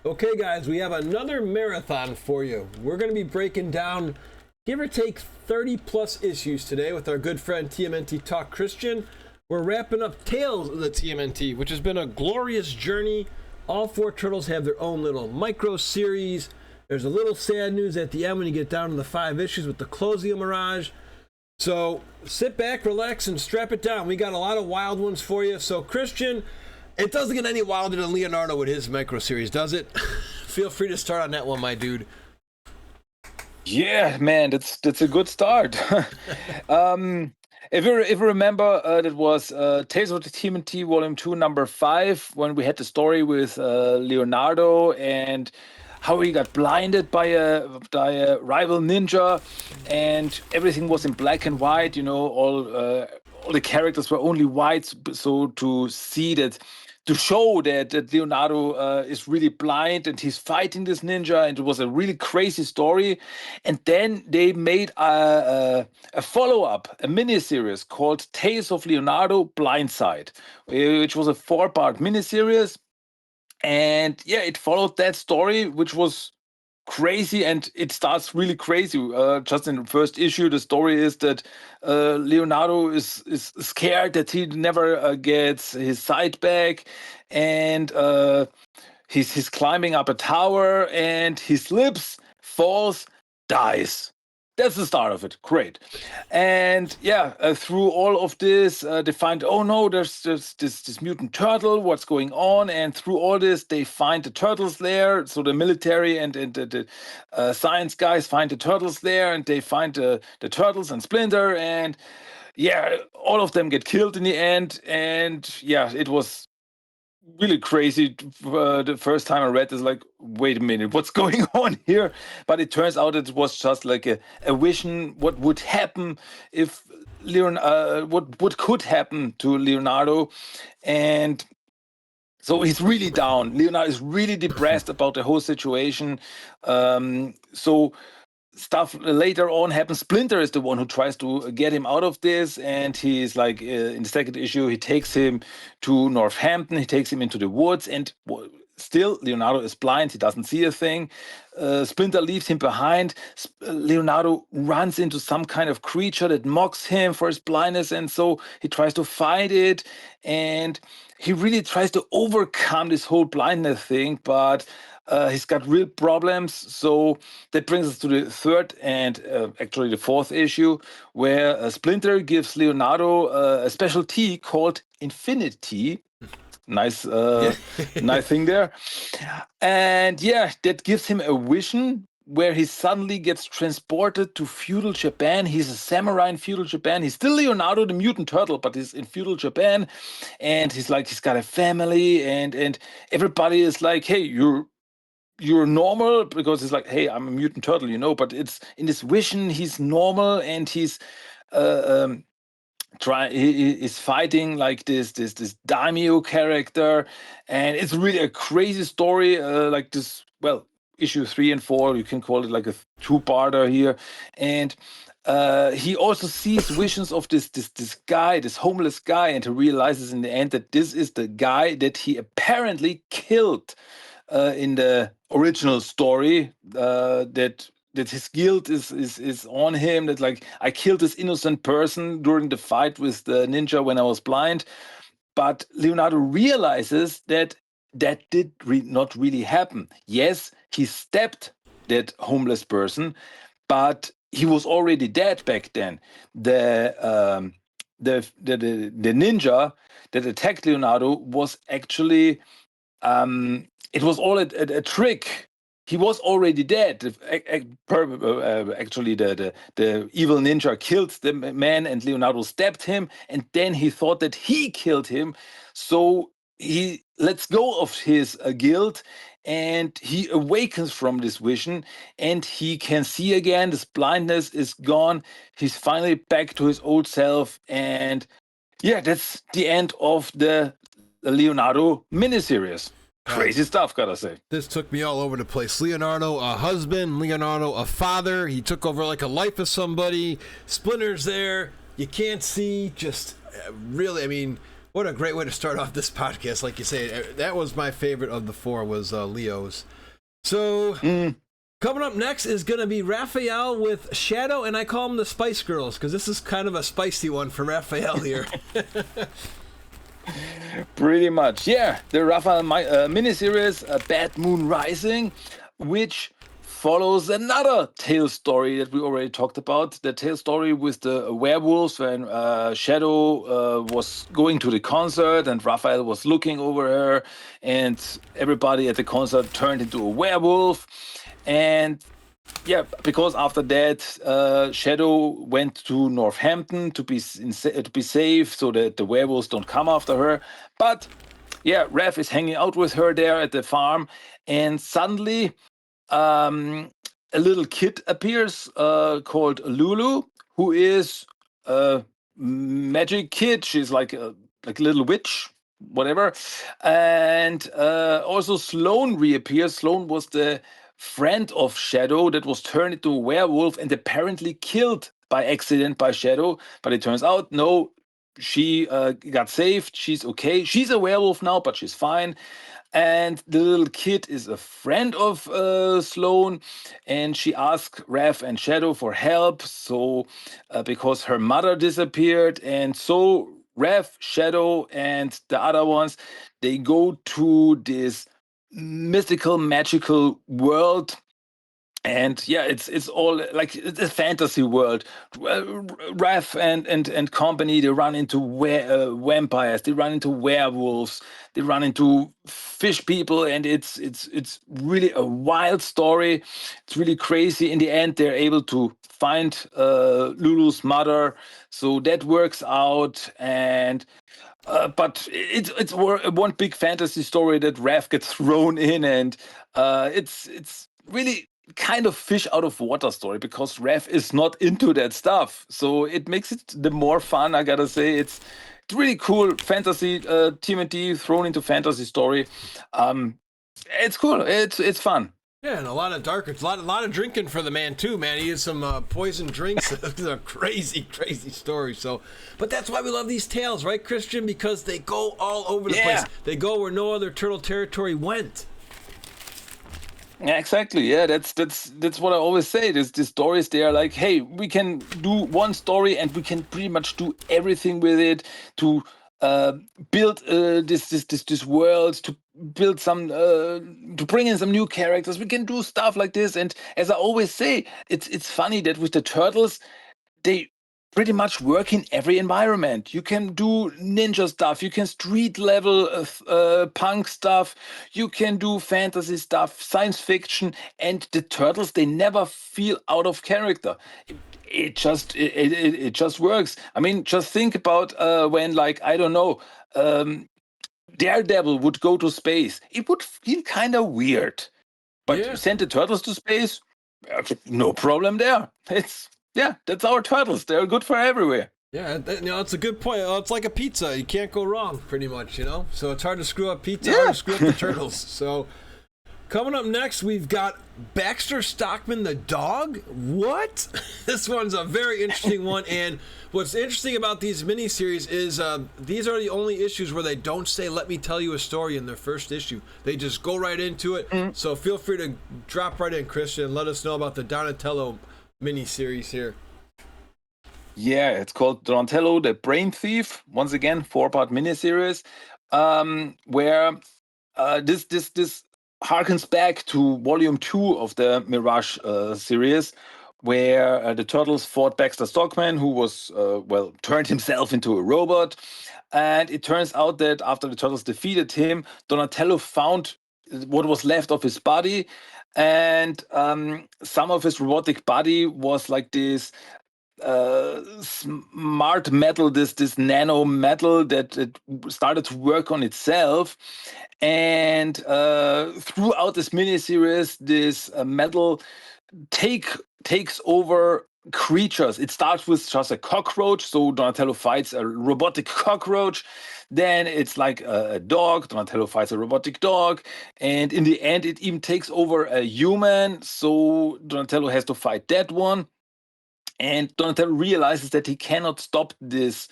Okay, guys, we have another marathon for you. We're going to be breaking down, give or take, 30 plus issues today with our good friend TMNT Talk Christian. We're wrapping up Tales of the TMNT, which has been a glorious journey. All four turtles have their own little micro series. There's a little sad news at the end when you get down to the 5 issues with the Closio Mirage. So sit back, relax, and strap it down. We got a lot of wild ones for you. So, Christian, it doesn't get any wilder than Leonardo with his micro series, does it? Feel free to start on that one, my dude. Yeah, man, that's a good start. If you remember, that was Tales of the TMNT Volume 2, number 5, when we had the story with Leonardo and how he got blinded by a rival ninja, and everything was in black and white. All the characters were only white, so to see that. To show that Leonardo is really blind and he's fighting this ninja, and it was a really crazy story. And then they made a follow-up, a miniseries called Tales of Leonardo Blindside, which was a 4-part miniseries. And yeah, it followed that story, which was crazy, and it starts really crazy. Just in the first issue, the story is that Leonardo is scared that he never gets his sight back, and he's climbing up a tower, and he slips, falls, dies. That's the start of it. Great. And yeah, through all of this, they find, oh no, there's this mutant turtle. What's going on? And through all this, they find the turtles there. So the military and the science guys find the turtles there, and they find the turtles and Splinter. And yeah, all of them get killed in the end. And yeah, it was really crazy. The first time I read this, like, wait a minute, what's going on here? But it turns out it was just like a vision. What would happen if what could happen to Leonardo? And so he's really down. Leonardo is really depressed about the whole situation. So stuff later on happens. Splinter is the one who tries to get him out of this, and he's like, in the second issue, he takes him to Northampton. He takes him into the woods, and still Leonardo is blind. He doesn't see a thing. Splinter leaves him behind. Leonardo runs into some kind of creature that mocks him for his blindness, and so he tries to fight it, and he really tries to overcome this whole blindness thing, but he's got real problems. So that brings us to the third and actually the fourth issue, where Splinter gives Leonardo a special tea called Infinity. Nice, nice thing there. And yeah, that gives him a vision where he suddenly gets transported to feudal Japan. He's a samurai in feudal Japan. He's still Leonardo the mutant turtle, but he's in feudal Japan, and he's like, he's got a family, and everybody is like, hey, you're normal, because he's like, hey, I'm a mutant turtle, but it's in this vision he's normal, and he's uh, um, he is fighting like this daimyo character, and it's really a crazy story, like this. Well, issue 3 and 4, you can call it like a two-parter here. And he also sees visions of this guy, this homeless guy, and he realizes in the end that this is the guy that he apparently killed in the original story, that his guilt is on him, that like, I killed this innocent person during the fight with the ninja when I was blind. But Leonardo realizes that that did not really happen. Yes, he stabbed that homeless person, but he was already dead back then. The ninja that attacked Leonardo was actually, it was all a trick. He was already dead. Actually, the evil ninja killed the man, and Leonardo stabbed him, and then he thought that he killed him. So he lets go of his guilt, and he awakens from this vision, and he can see again. This blindness is gone. He's finally back to his old self, and yeah, that's the end of the Leonardo miniseries. Crazy stuff, gotta say. This took me all over the place. Leonardo, a husband. Leonardo, a father. He took over like a life of somebody. Splinter's there. You can't see. Just really, I mean, What a great way to start off this podcast. Like you say, that was my favorite of the four, was Leo's. So coming up next is going to be Raphael with Shadow, and I call them the Spice Girls because this is kind of a spicy one for Raphael here. Pretty much, yeah. The Raphael miniseries, Bad Moon Rising, which follows another tale story that we already talked about. The tale story with the werewolves when Shadow was going to the concert and Raphael was looking over her, and everybody at the concert turned into a werewolf. And yeah, because after that, Shadow went to Northampton to be safe, so that the werewolves don't come after her. But yeah, Raph is hanging out with her there at the farm, and suddenly a little kid appears called Lulu, who is a magic kid. She's like a little witch, whatever. And also Sloane reappears. Sloane was the friend of Shadow that was turned into a werewolf and apparently killed by accident by Shadow. But it turns out, no, she got saved. She's okay. She's a werewolf now, but she's fine. And the little kid is a friend of Sloane, and she asked Raph and Shadow for help. So, because her mother disappeared, and so Raph, Shadow, and the other ones, they go to this mystical, magical world. And yeah, it's all like it's a fantasy world. Raph and company, they run into vampires, they run into werewolves, they run into fish people, and it's really a wild story. It's really crazy. In the end, they're able to find Lulu's mother, so that works out. And but it's one big fantasy story that Raph gets thrown in, and it's really kind of fish out of water story because Raph is not into that stuff. So it makes it the more fun, I gotta say. It's really cool fantasy TMNT thrown into fantasy story. It's cool. It's fun. Yeah, and a lot of dark. It's a lot of drinking for the man too, man. He had some poison drinks. It's a crazy, crazy story. So, but that's why we love these tales, right, Christian? Because they go all over the place. They go where no other turtle territory went. Yeah, exactly. Yeah, that's what I always say. There's these stories. They are like, hey, we can do one story and we can pretty much do everything with it to build this world, to build some to bring in some new characters. We can do stuff like this. And as I always say, it's funny that with the turtles, they pretty much work in every environment. You can do ninja stuff, you can street level punk stuff, you can do fantasy stuff, science fiction, and the turtles, they never feel out of character. It just works. I mean, just think about when, like, I don't know, Daredevil would go to space. It would feel kind of weird, but you send the turtles to space, no problem there. That's our turtles. They're good for everywhere. Yeah, it's a good point. It's like a pizza. You can't go wrong, pretty much, So it's hard to screw up pizza, hard to screw up the turtles. So coming up next, we've got Baxter Stockman the dog. What? This one's a very interesting one. And what's interesting about these miniseries is these are the only issues where they don't say, let me tell you a story in their first issue. They just go right into it. Mm-hmm. So feel free to drop right in, Christian, and let us know about the Donatello miniseries here. Yeah, it's called Donatello the Brain Thief. Once again, 4-part miniseries, where this harkens back to volume 2 of the Mirage series, where the turtles fought Baxter Stockman, who was turned himself into a robot. And it turns out that after the turtles defeated him, Donatello found what was left of his body, and some of his robotic body was like this smart metal, this nano metal that it started to work on itself. And throughout this miniseries, this metal takes over creatures. It starts with just a cockroach, so Donatello fights a robotic cockroach. Then it's like a dog. Donatello fights a robotic dog, and in the end, it even takes over a human. So Donatello has to fight that one. And Donatello realizes that he cannot stop this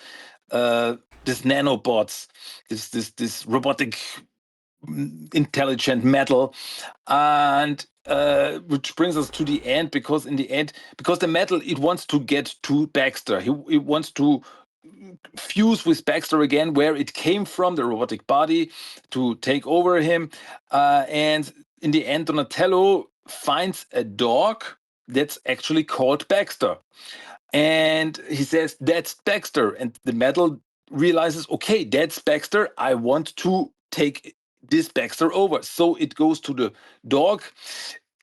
this nanobots, this robotic intelligent metal, and which brings us to the end, because in the end, because the metal, it wants to get to Baxter. He wants to fuse with Baxter again, where it came from, the robotic body, to take over him. And in the end, Donatello finds a dog that's actually called Baxter. And he says, "That's Baxter." And the metal realizes, okay, that's Baxter. I want to take this Baxter over. So it goes to the dog.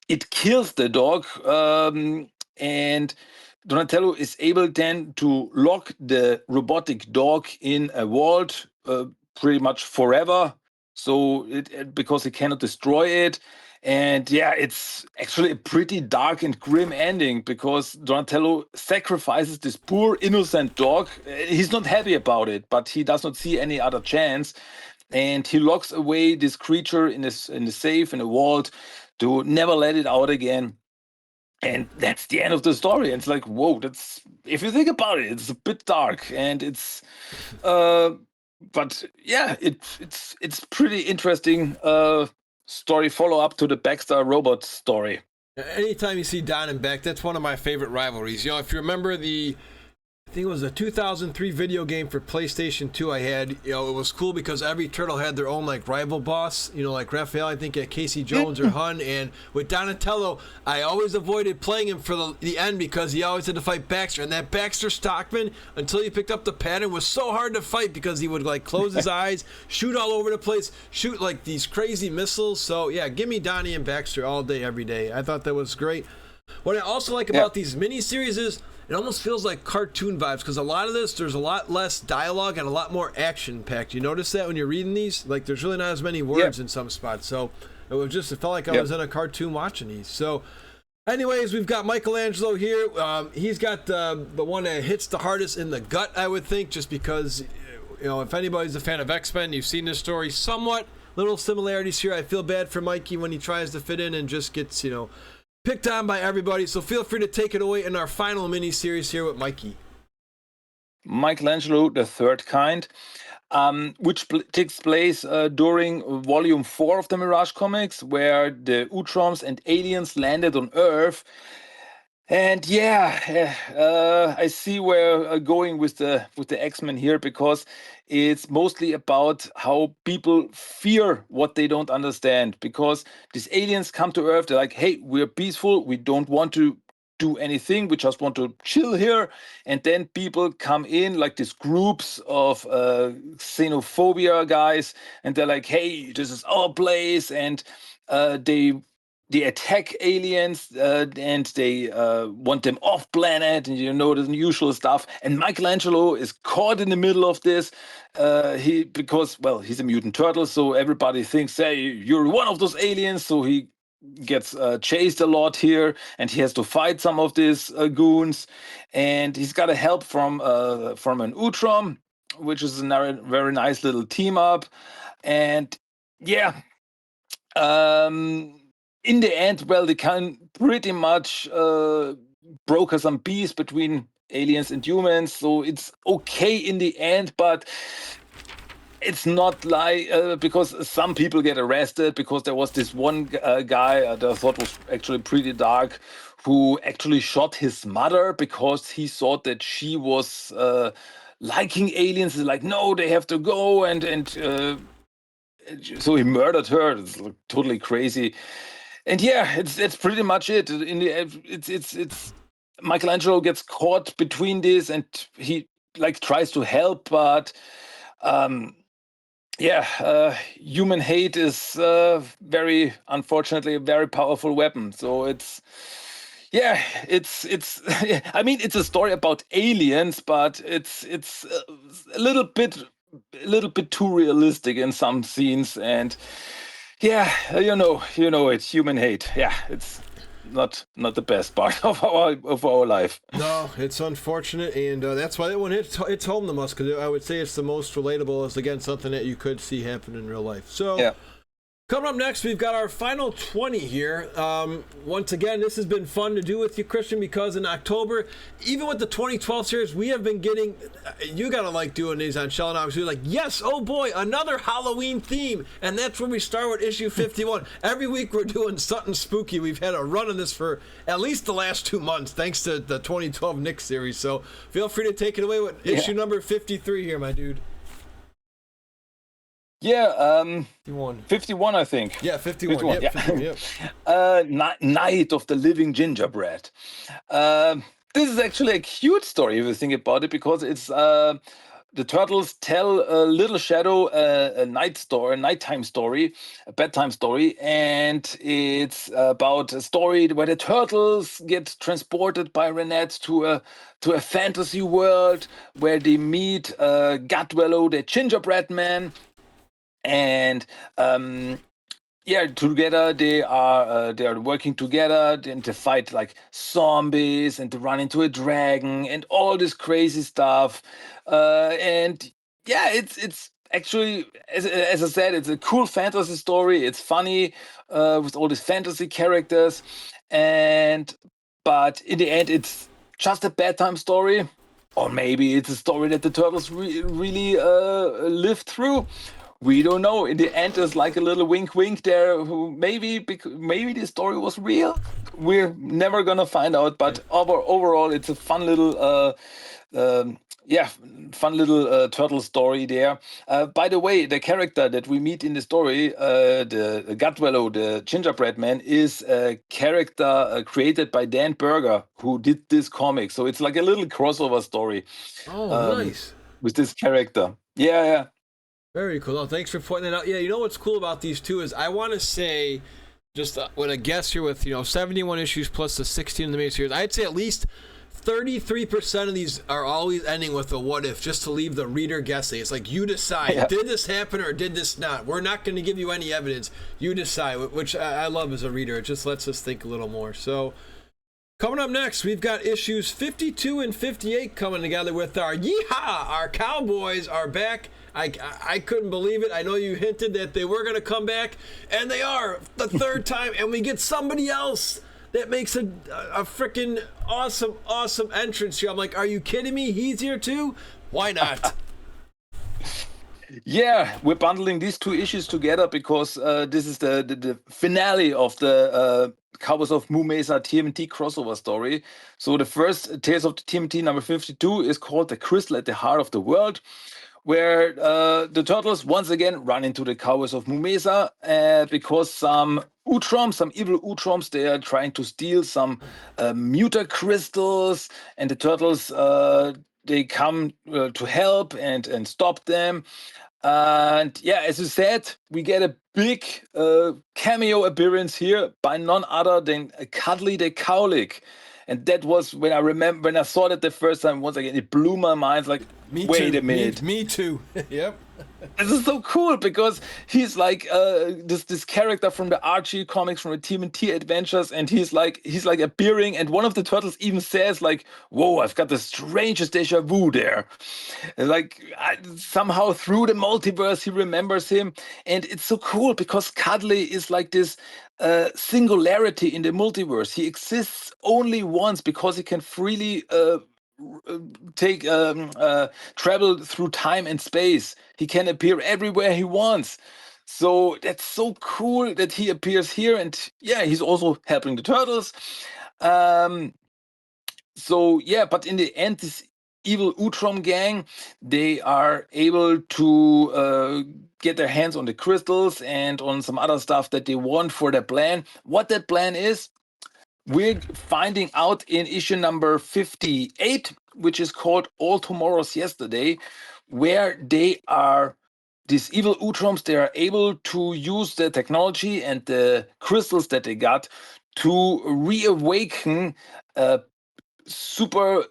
It kills the dog. And Donatello is able then to lock the robotic dog in a vault pretty much forever. So because he cannot destroy it. And yeah, it's actually a pretty dark and grim ending, because Donatello sacrifices this poor innocent dog. He's not happy about it, but he does not see any other chance. And he locks away this creature in a safe, in a vault, to never let it out again. And that's the end of the story. And it's like, whoa, that's, if you think about it, it's a bit dark, and it's but yeah, it's pretty interesting story follow up to the Baxter robot story. Anytime you see Don and Beck, that's one of my favorite rivalries. You know, if you remember I think it was a 2003 video game for PlayStation 2 I had. You know, it was cool because every turtle had their own, like, rival boss. You know, like Raphael, I think, had Casey Jones or Hun. And with Donatello, I always avoided playing him for the end, because he always had to fight Baxter. And that Baxter Stockman, until you picked up the pattern, was so hard to fight, because he would, like, close his eyes, shoot all over the place, shoot, like, these crazy missiles. So, yeah, give me Donnie and Baxter all day, every day. I thought that was great. What I also like about these miniseries is it almost feels like cartoon vibes, because a lot of this, there's a lot less dialogue and a lot more action packed. You notice that when you're reading these? Like, there's really not as many words in some spots. So it felt like I was in a cartoon watching these. So anyways, we've got Michelangelo here. He's got the one that hits the hardest in the gut, I would think, just because, you know, if anybody's a fan of X-Men, you've seen this story somewhat. Little similarities here. I feel bad for Mikey when he tries to fit in and just gets, you know, picked on by everybody. So feel free to take it away in our final mini-series here with Mikey. Michelangelo, the Third Kind, which takes place during Volume 4 of the Mirage comics, where the Utroms and aliens landed on Earth. And yeah, I see where going with the X-Men here, because it's mostly about how people fear what they don't understand. Because these aliens come to Earth, they're like, "Hey, we're peaceful. We don't want to do anything. We just want to chill here." And then people come in, like these groups of xenophobia guys, and they're like, "Hey, this is our place," and they attack aliens, and they want them off planet, and you know, the usual stuff. And Michelangelo is caught in the middle of this, because, well, he's a mutant turtle, so everybody thinks, hey, you're one of those aliens. So he gets chased a lot here, and he has to fight some of these goons, and he's got a help from an Utrom, which is a very nice little team up. And yeah, in the end, well, they can pretty much broker some peace between aliens and humans, so it's okay in the end. But it's not like, because some people get arrested, because there was this one guy that I thought was actually pretty dark, who actually shot his mother because he thought that she was liking aliens. He's like, no, they have to go, and so he murdered her. It's like totally crazy. And yeah, it's pretty much it. In the it's Michelangelo gets caught between this, and he, like, tries to help, but human hate is very unfortunately a very powerful weapon. So it's I mean, it's a story about aliens, but it's a little bit too realistic in some scenes. And yeah, you know it's human hate. Yeah, it's not the best part of our life. No, it's unfortunate, and that's why that one hits home the most, because I would say it's the most relatable. Is, again, something that you could see happen in real life. So Yeah. Coming up next, we've got our final 20 here. Once again, this has been fun to do with you, Christian, because in October, even with the 2012 series, we have been getting, you gotta like doing these on Shell and Ox. We're like, yes, oh boy, another Halloween theme. And that's where we start with issue 51. Every week we're doing something spooky. We've had a run on this for at least the last 2 months, thanks to the 2012 Nick series. So feel free to take it away with issue number 53 here, my dude. Yeah, 51. 51, I think. Yeah, 51. 51, Yep, yeah. 51, yep. Night of the Living Gingerbread. This is actually a cute story if you think about it, because it's the turtles tell Little Shadow a nighttime story, a bedtime story, and it's about a story where the turtles get transported by Renette to a fantasy world where they meet Gutwellow, the gingerbread man. And together they are working together and to fight like zombies and to run into a dragon and all this crazy stuff. And yeah, it's actually, as I said, it's a cool fantasy story. It's funny with all these fantasy characters, but in the end, it's just a bedtime story. Or maybe it's a story that the turtles really lived through. We don't know. In the end, there's like a little wink, wink there. Who maybe the story was real. We're never gonna find out. But overall, it's a fun little, turtle story there. By the way, the character that we meet in the story, the Gutwellow, the gingerbread man, is a character created by Dan Berger, who did this comic. So it's like a little crossover story. Oh, nice. With this character. Yeah. Very cool. Oh, thanks for pointing that out. Yeah, you know what's cool about these two is I want to say, just with a guess here with 71 issues plus the 16 in the miniseries, I'd say at least 33% of these are always ending with a what if, just to leave the reader guessing. It's like, you decide, did this happen or did this not? We're not going to give you any evidence. You decide, which I love as a reader. It just lets us think a little more. So coming up next, we've got issues 52 and 58 coming together with our yeehaw! Our Cowboys are back. I couldn't believe it. I know you hinted that they were going to come back, and they are the third time, and we get somebody else that makes a freaking awesome entrance here. I'm like, are you kidding me? He's here too? Why not? Yeah, we're bundling these two issues together because this is the finale of the Cowboys of Moo Mesa TMNT crossover story. So the first Tales of the TMNT number 52 is called The Crystal at the Heart of the World, where the turtles once again run into the Cowboys of Moo Mesa because some evil Utroms, they are trying to steal some mutant crystals, and the turtles they come to help and stop them. And yeah, as you said, we get a big cameo appearance here by none other than Cuddly the Cowlick. And that was when I saw that the first time, once again, it blew my mind. Like, wait a minute. Me too. Yep. This is so cool because he's like this character from the Archie comics, from the TMNT adventures, and he's like appearing, and one of the turtles even says like, "Whoa, I've got the strangest deja vu there." And like somehow through the multiverse, he remembers him, and it's so cool because Cuddly is like this singularity in the multiverse. He exists only once because he can freely travel through time and space. He can appear everywhere he wants. So that's so cool that he appears here, and yeah, he's also helping the turtles. So yeah, but in the end, this evil Utrom gang, they are able to get their hands on the crystals and on some other stuff that they want for their plan. What that plan is, we're finding out in issue number 58, which is called All Tomorrow's Yesterday, where these evil Utroms, they are able to use the technology and the crystals that they got to reawaken a super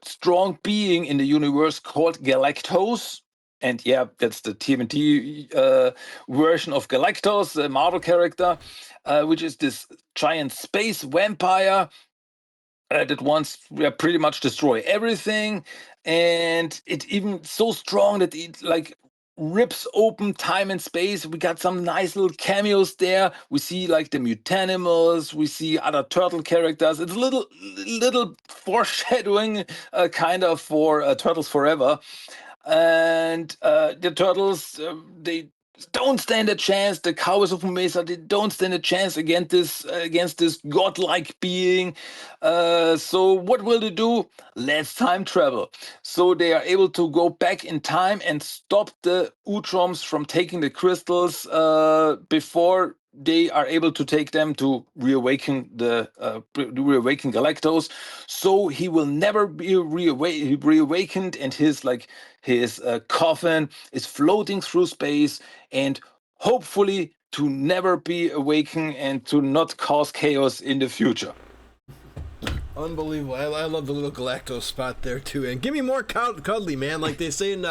strong being in the universe called Galactos. And yeah, that's the TMNT version of Galactos, the Marvel character, which is this giant space vampire that wants pretty much destroy everything. And it even so strong that it like rips open time and space. We got some nice little cameos there. We see like the Mutanimals. We see other turtle characters. It's a little foreshadowing, kind of for Turtles Forever. And the turtles, they don't stand a chance. The cowards of Mesa, they don't stand a chance against this godlike being. So what will they do? Let's time travel. So they are able to go back in time and stop the Utroms from taking the crystals before they are able to take them to reawaken Galactus. So he will never be reawakened, and his coffin is floating through space, and hopefully to never be awakened and to not cause chaos in the future. Unbelievable. I love the little Galactus spot there too. And give me more cuddly, man. Like they say in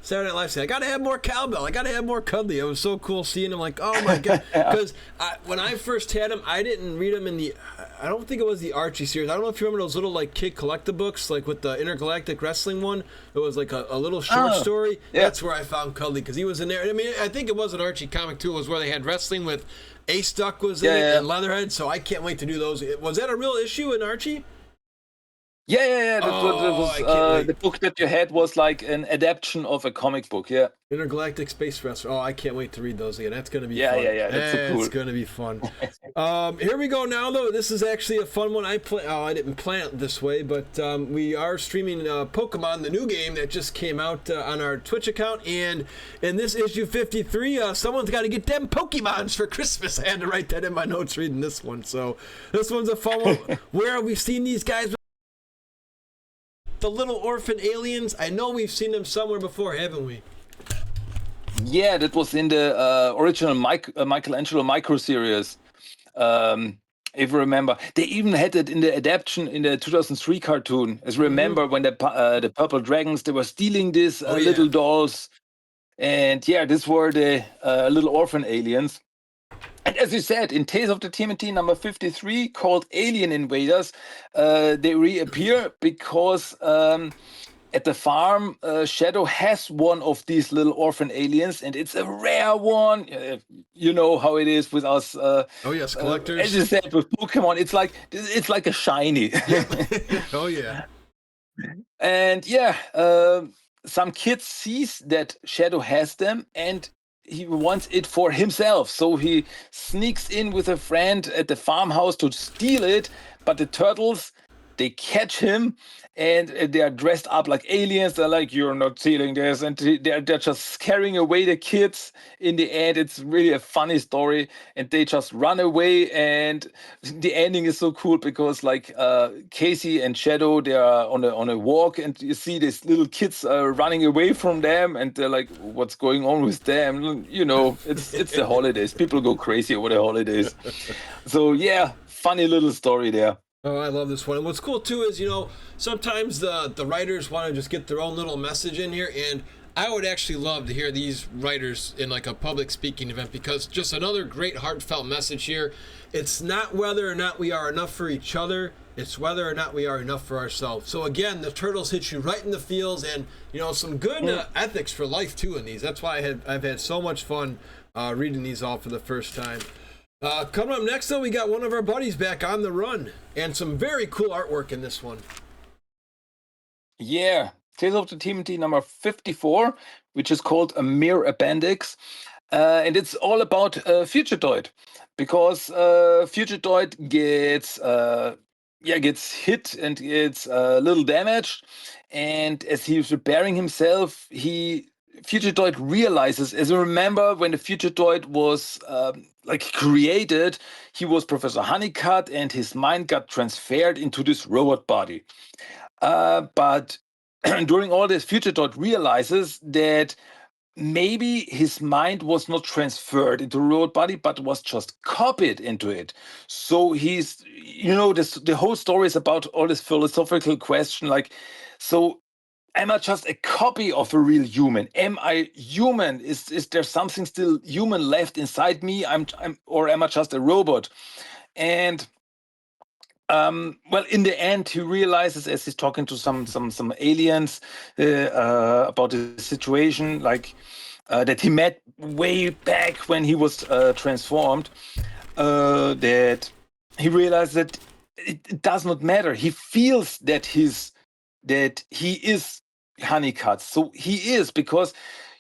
Saturday Night Live, I gotta have more cowbell. I gotta have more cuddly. It was so cool seeing him. Like, oh my god. Because when I first had him, I didn't read him in the. I don't think it was the Archie series. I don't know if you remember those little like kid collector books, like with the intergalactic wrestling one. It was like a little short story. Yeah. That's where I found cuddly because he was in there. I mean, I think it was an Archie comic too. It was where they had wrestling with Ace Duck was in it and Leatherhead. So I can't wait to do those. Was that a real issue in Archie? Yeah. That was the book that you had was like an adaptation of a comic book. Yeah. Intergalactic Space Wrestler. Oh, I can't wait to read those again. That's going to be fun. Yeah. That's so cool. It's going to be fun. Here we go now, though. This is actually a fun one. I didn't plan it this way, but we are streaming Pokemon, the new game that just came out on our Twitch account. And in this issue 53, someone's got to get them Pokemons for Christmas. I had to write that in my notes reading this one. So this one's a fun one. Where have we seen these guys? The little orphan aliens. I know we've seen them somewhere before, haven't we? Yeah, that was in the original Michelangelo micro series. If you remember, they even had it in the adaptation in the 2003 cartoon. As you remember, when the purple dragons, they were stealing these little dolls, and these were the little orphan aliens. And as you said, in Tales of the TMNT number 53, called Alien Invaders, they reappear because at the farm, Shadow has one of these little orphan aliens, and it's a rare one. You know how it is with us. Collectors. As you said, with Pokemon, it's like a shiny. Oh yeah. And some kid sees that Shadow has them, and he wants it for himself. So he sneaks in with a friend at the farmhouse to steal it, but the turtles, they catch him, and they are dressed up like aliens. They're like, "You're not stealing this," and they're just scaring away the kids. In the end, it's really a funny story, and they just run away. And the ending is so cool because, like, Casey and Shadow, they are on a walk, and you see these little kids running away from them, and they're like, "What's going on with them?" You know, it's the holidays. People go crazy over the holidays. So funny little story there. Oh, I love this one. And what's cool too is, sometimes the writers want to just get their own little message in here, and I would actually love to hear these writers in like a public speaking event, because just another great heartfelt message here. It's not whether or not we are enough for each other, it's whether or not we are enough for ourselves. So again, the turtles hit you right in the feels, and some good ethics for life too in these. That's why I've had so much fun reading these all for the first time. Coming up next, though, we got one of our buddies back on the run, and some very cool artwork in this one. Yeah, Tales of the TMNT number 54, which is called A Mere Appendix. And it's all about Futuretoid, because Futuretoid gets hit and gets a little damaged. And as he's repairing himself, Futuretoid realizes, as you remember, when the Futuretoid was created, he was Professor Honeycutt, and his mind got transferred into this robot body. But during all this, Futuretoid realizes that maybe his mind was not transferred into a robot body, but was just copied into it. So he's, the whole story is about all this philosophical question, like, so am I just a copy of a real human? Am I human? Is there something still human left inside me? Or am I just a robot? And in the end, he realizes, as he's talking to some aliens about the situation, like, that he met way back when he was transformed, that he realized that it does not matter. He feels that he is honeycut. So he is, because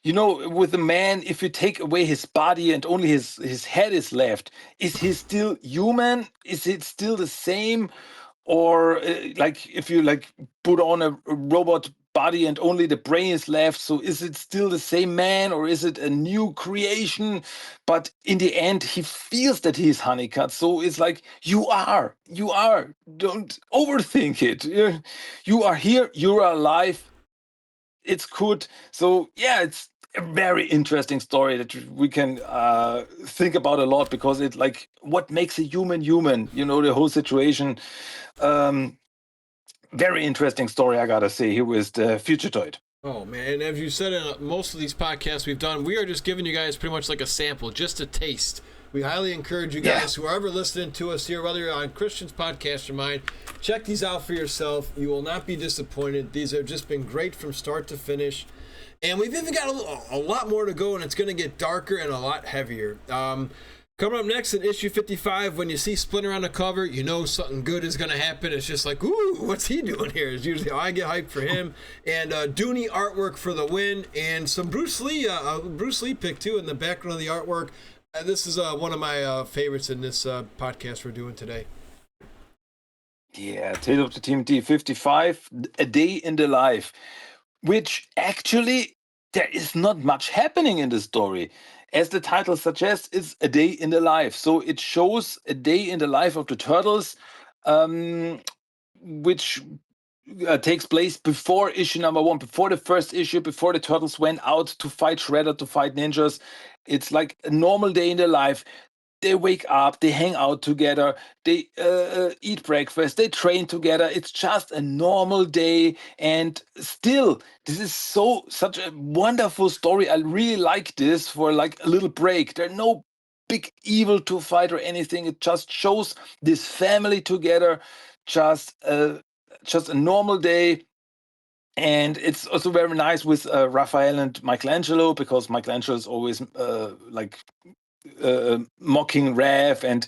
with a man, if you take away his body and only his head is left, is he still human? Is it still the same? Or like if you put on a robot body and only the brain is left, so is it still the same man, or is it a new creation? But in the end, he feels that he's honeycut. So it's like, you are, don't overthink it. You are here, you are alive, it's good. So yeah, it's a very interesting story that we can think about a lot, because it, like, what makes a human human, the whole situation. Very interesting story, I gotta say, here with the Futuretoid. Oh man, and as you said in most of these podcasts we've done, we are just giving you guys pretty much like a sample, just a taste. We highly encourage you guys, whoever listening to us here, whether you're on Christian's podcast or mine, check these out for yourself. You will not be disappointed. These have just been great from start to finish. And we've even got a lot more to go, and it's going to get darker and a lot heavier. Coming up next in issue 55, when you see Splinter on the cover, you know something good is going to happen. It's just like, ooh, what's he doing here? It's usually how I get hyped for him. And Dooney artwork for the win, and some Bruce Lee pick too in the background of the artwork. This is one of my favorites in this podcast we're doing today. Yeah, Tales of the TMNT 55, A Day in the Life, which actually there is not much happening in the story. As the title suggests, it's a day in the life. So it shows a day in the life of the Turtles, which takes place before issue number 1, before the first issue, before the Turtles went out to fight Shredder, to fight ninjas. It's like a normal day in their life. They wake up, they hang out together, they eat breakfast, they train together. It's just a normal day. And still, this is such a wonderful story. I really like this for like a little break. There's no big evil to fight or anything. It just shows this family together, just a normal day. And it's also very nice with Raphael and Michelangelo, because Michelangelo is always mocking Raph and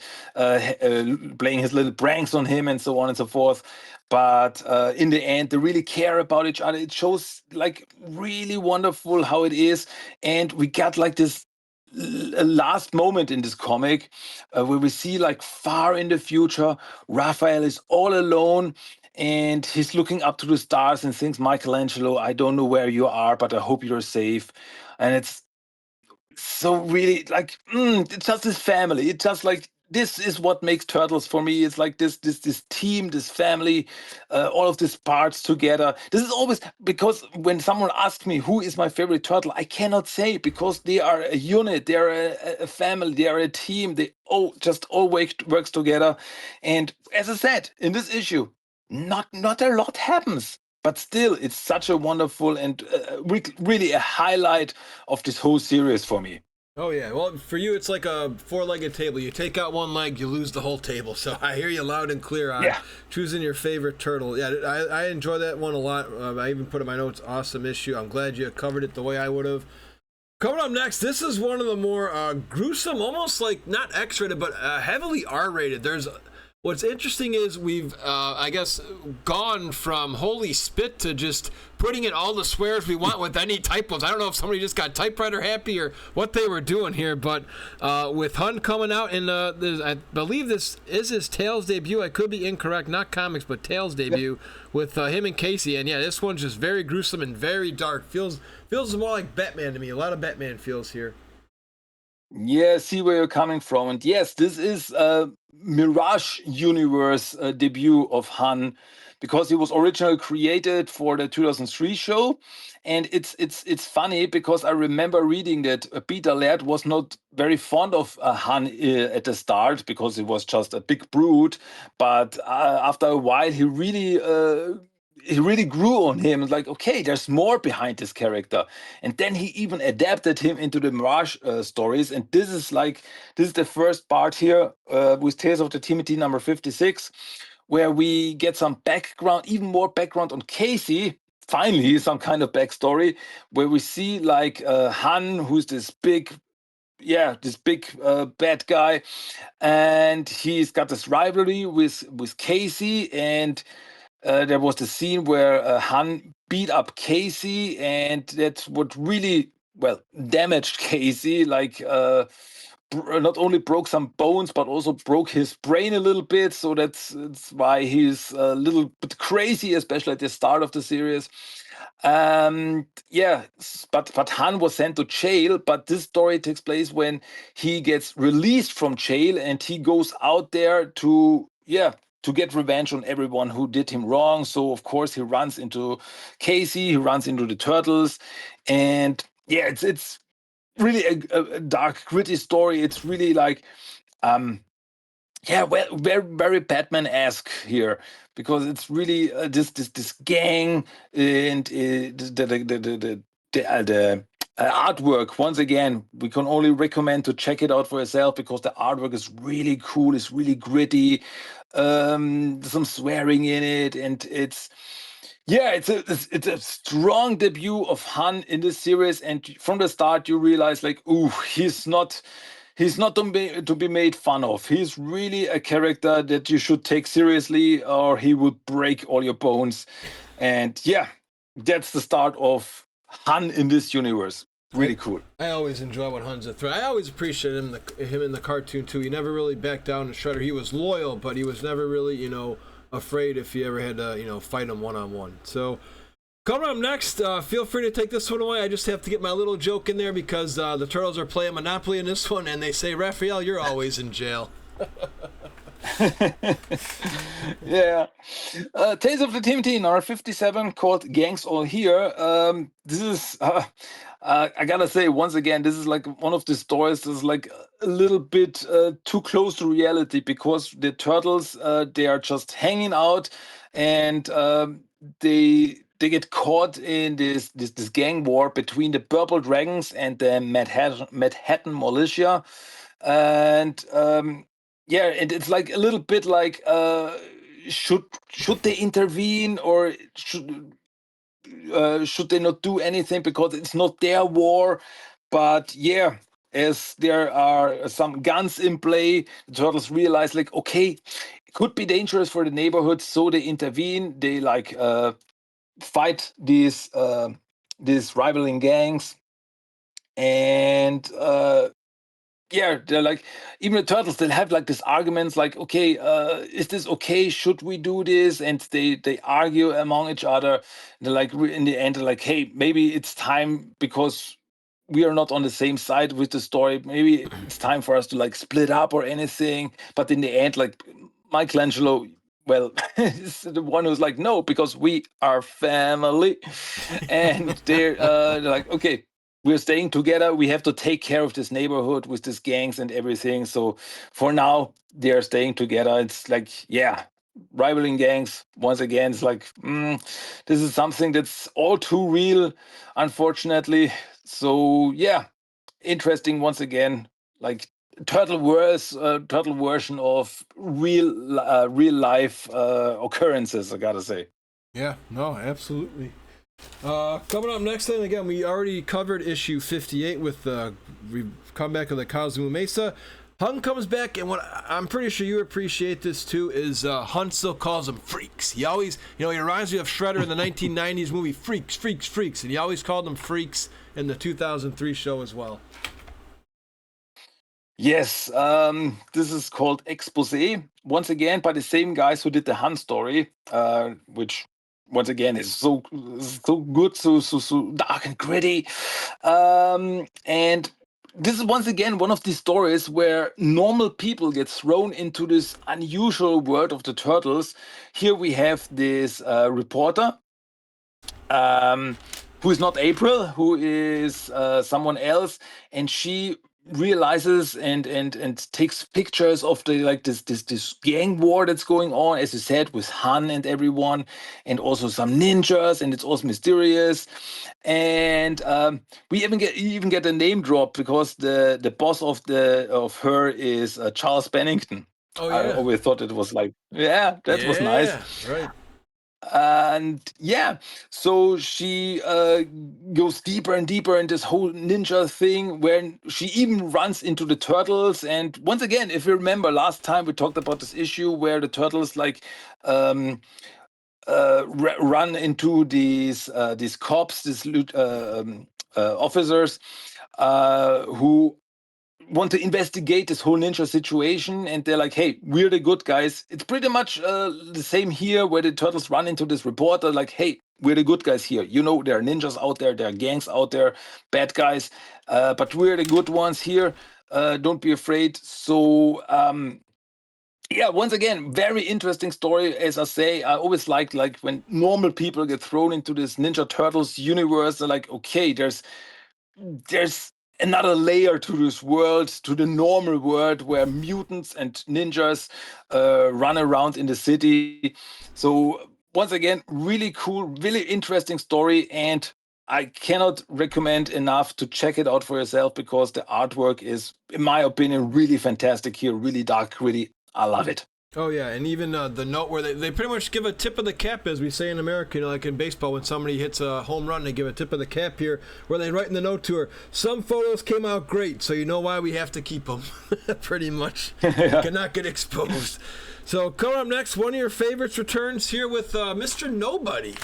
playing his little pranks on him and so on and so forth. But in the end, they really care about each other. It shows like really wonderful how it is. And we got like this last moment in this comic where we see, like, far in the future, Raphael is all alone. And he's looking up to the stars and thinks, Michelangelo, I don't know where you are, but I hope you're safe. And it's so really like, it's just this family. It's just like, this is what makes Turtles for me. It's like this team, this family, all of these parts together. This is always, because when someone asks me who is my favorite Turtle, I cannot say, because they are a unit, they are a family, they are a team. They all works together. And as I said, in this issue, not a lot happens. But still, it's such a wonderful and really a highlight of this whole series for me. Oh yeah, well for you it's like a four-legged table. You take out one leg, you lose the whole table. So I hear you loud and clear on choosing your favorite turtle. Yeah, I enjoy that one a lot. I even put in my notes, awesome issue. I'm glad you covered it the way I would have. Coming up next, this is one of the more gruesome, almost like not X-rated, but heavily R-rated. What's interesting is we've, I guess, gone from holy spit to just putting in all the swears we want with any typos. I don't know if somebody just got typewriter happy or what they were doing here, but with Hun coming out, and I believe this is his Tales debut. I could be incorrect, not comics, but Tales debut with him and Casey. And yeah, this one's just very gruesome and very dark. Feels more like Batman to me. A lot of Batman feels here. Yeah, see where you're coming from. And yes, this is a Mirage Universe debut of Han, because he was originally created for the 2003 show. And it's funny, because I remember reading that Peter Laird was not very fond of Han at the start, because he was just a big brute. But after a while, he really grew on him. It's like, okay, there's more behind this character. And then he even adapted him into the Mirage stories. And this is the first part here with Tales of the TMNT number 56, where we get some background, even more background on Casey. finally some kind of backstory where we see like Han, who's this big, bad guy, and he's got this rivalry with Casey, and there was the scene where Han beat up Casey, and that's what really damaged Casey. Like not only broke some bones, but also broke his brain a little bit. So that's why he's a little bit crazy, especially at the start of the series. But Han was sent to jail. But this story takes place when he gets released from jail and he goes out there to get revenge on everyone who did him wrong. So of course he runs into Casey, he runs into the turtles, and it's really a dark, gritty story. It's really like very very Batman-esque here, because it's really this gang, and the artwork. Once again, we can only recommend to check it out for yourself, because the artwork is really cool. It's really gritty. There's some swearing in it, and it's a strong debut of Han in this series, and from the start you realize like, ooh, he's not to be made fun of. He's really a character that you should take seriously, or he would break all your bones. And that's the start of Han in this universe. Really cool. I always enjoy when Han's a threat. I always appreciate him in the cartoon too. He never really backed down to Shredder. He was loyal, but he was never really, afraid if you ever had to, fight him one-on-one. So, coming up next, feel free to take this one away. I just have to get my little joke in there because the Turtles are playing Monopoly in this one, and they say, Raphael, you're always in jail. Tales of the TMNT number 57, called Gangs All Here. This is I gotta say, once again, this is like one of the stories that's like a little bit too close to reality, because the turtles, they are just hanging out, and they get caught in this gang war between the Purple Dragons and the Manhattan Militia, and and it's like a little bit like, should they intervene, or should they not do anything because it's not their war? But as there are some guns in play, the turtles realize like, okay, it could be dangerous for the neighborhood, so they intervene. They like fight these rivaling gangs, and they're like, even the turtles, they'll have like these arguments like, okay, is this okay, should we do this? And they argue among each other. They're like, in the end, they're like, hey, maybe it's time, because we are not on the same side with the story, maybe it's time for us to like split up or anything. But in the end, like, Michelangelo, is the one who's like, no, because we are family. And they're like, okay, we're staying together. We have to take care of this neighborhood with these gangs and everything. So for now, they're staying together. It's like, rivaling gangs. Once again, it's like, this is something that's all too real, unfortunately. So interesting once again, like turtle version of real life occurrences, I gotta say. Yeah, no, absolutely. Coming up next, then again, we already covered issue 58 with the comeback of the Kazuma Mesa. Hun comes back, and what I'm pretty sure you appreciate this too is Hun still calls them freaks. He always, he reminds me of Shredder in the 1990s movie Freaks, Freaks, Freaks, and he always called them freaks in the 2003 show as well. Yes, this is called Expose, once again by the same guys who did the Hun story, which once again is so good, so dark and gritty, and this is once again one of these stories where normal people get thrown into this unusual world of the turtles. Here we have this reporter, who is not April, who is someone else, and she realizes and takes pictures of the like this gang war that's going on, as you said, with Han and everyone, and also some ninjas, and it's also mysterious. And we even get a name drop, because the boss of her is Charles Bennington. Oh yeah. I always thought it was like, that was nice. Right. And yeah, so she goes deeper and deeper in this whole ninja thing, where she even runs into the turtles. And once again, if you remember last time we talked about this issue where the turtles like run into these cops, officers who want to investigate this whole ninja situation, and they're like, hey, we're the good guys. It's pretty much the same here, where the turtles run into this reporter like, hey, we're the good guys here, there are ninjas out there, there are gangs out there, bad guys, but we're the good ones here. Don't be afraid. So yeah, once again, very interesting story. As I say, I always like when normal people get thrown into this Ninja Turtles universe. They're like, okay, there's another layer to this world, to the normal world where mutants and ninjas run around in the city. So once again, really cool, really interesting story, and I cannot recommend enough to check it out for yourself, because the artwork is, in my opinion, really fantastic here, really dark, really, I love it. Oh yeah, and even the note where they pretty much give a tip of the cap, as we say in America, like in baseball, when somebody hits a home run, they give a tip of the cap here, where they write in the note to her, some photos came out great, so you know why we have to keep them. Pretty much. Cannot get exposed. So coming up next, one of your favorites returns here with Mr. Nobody.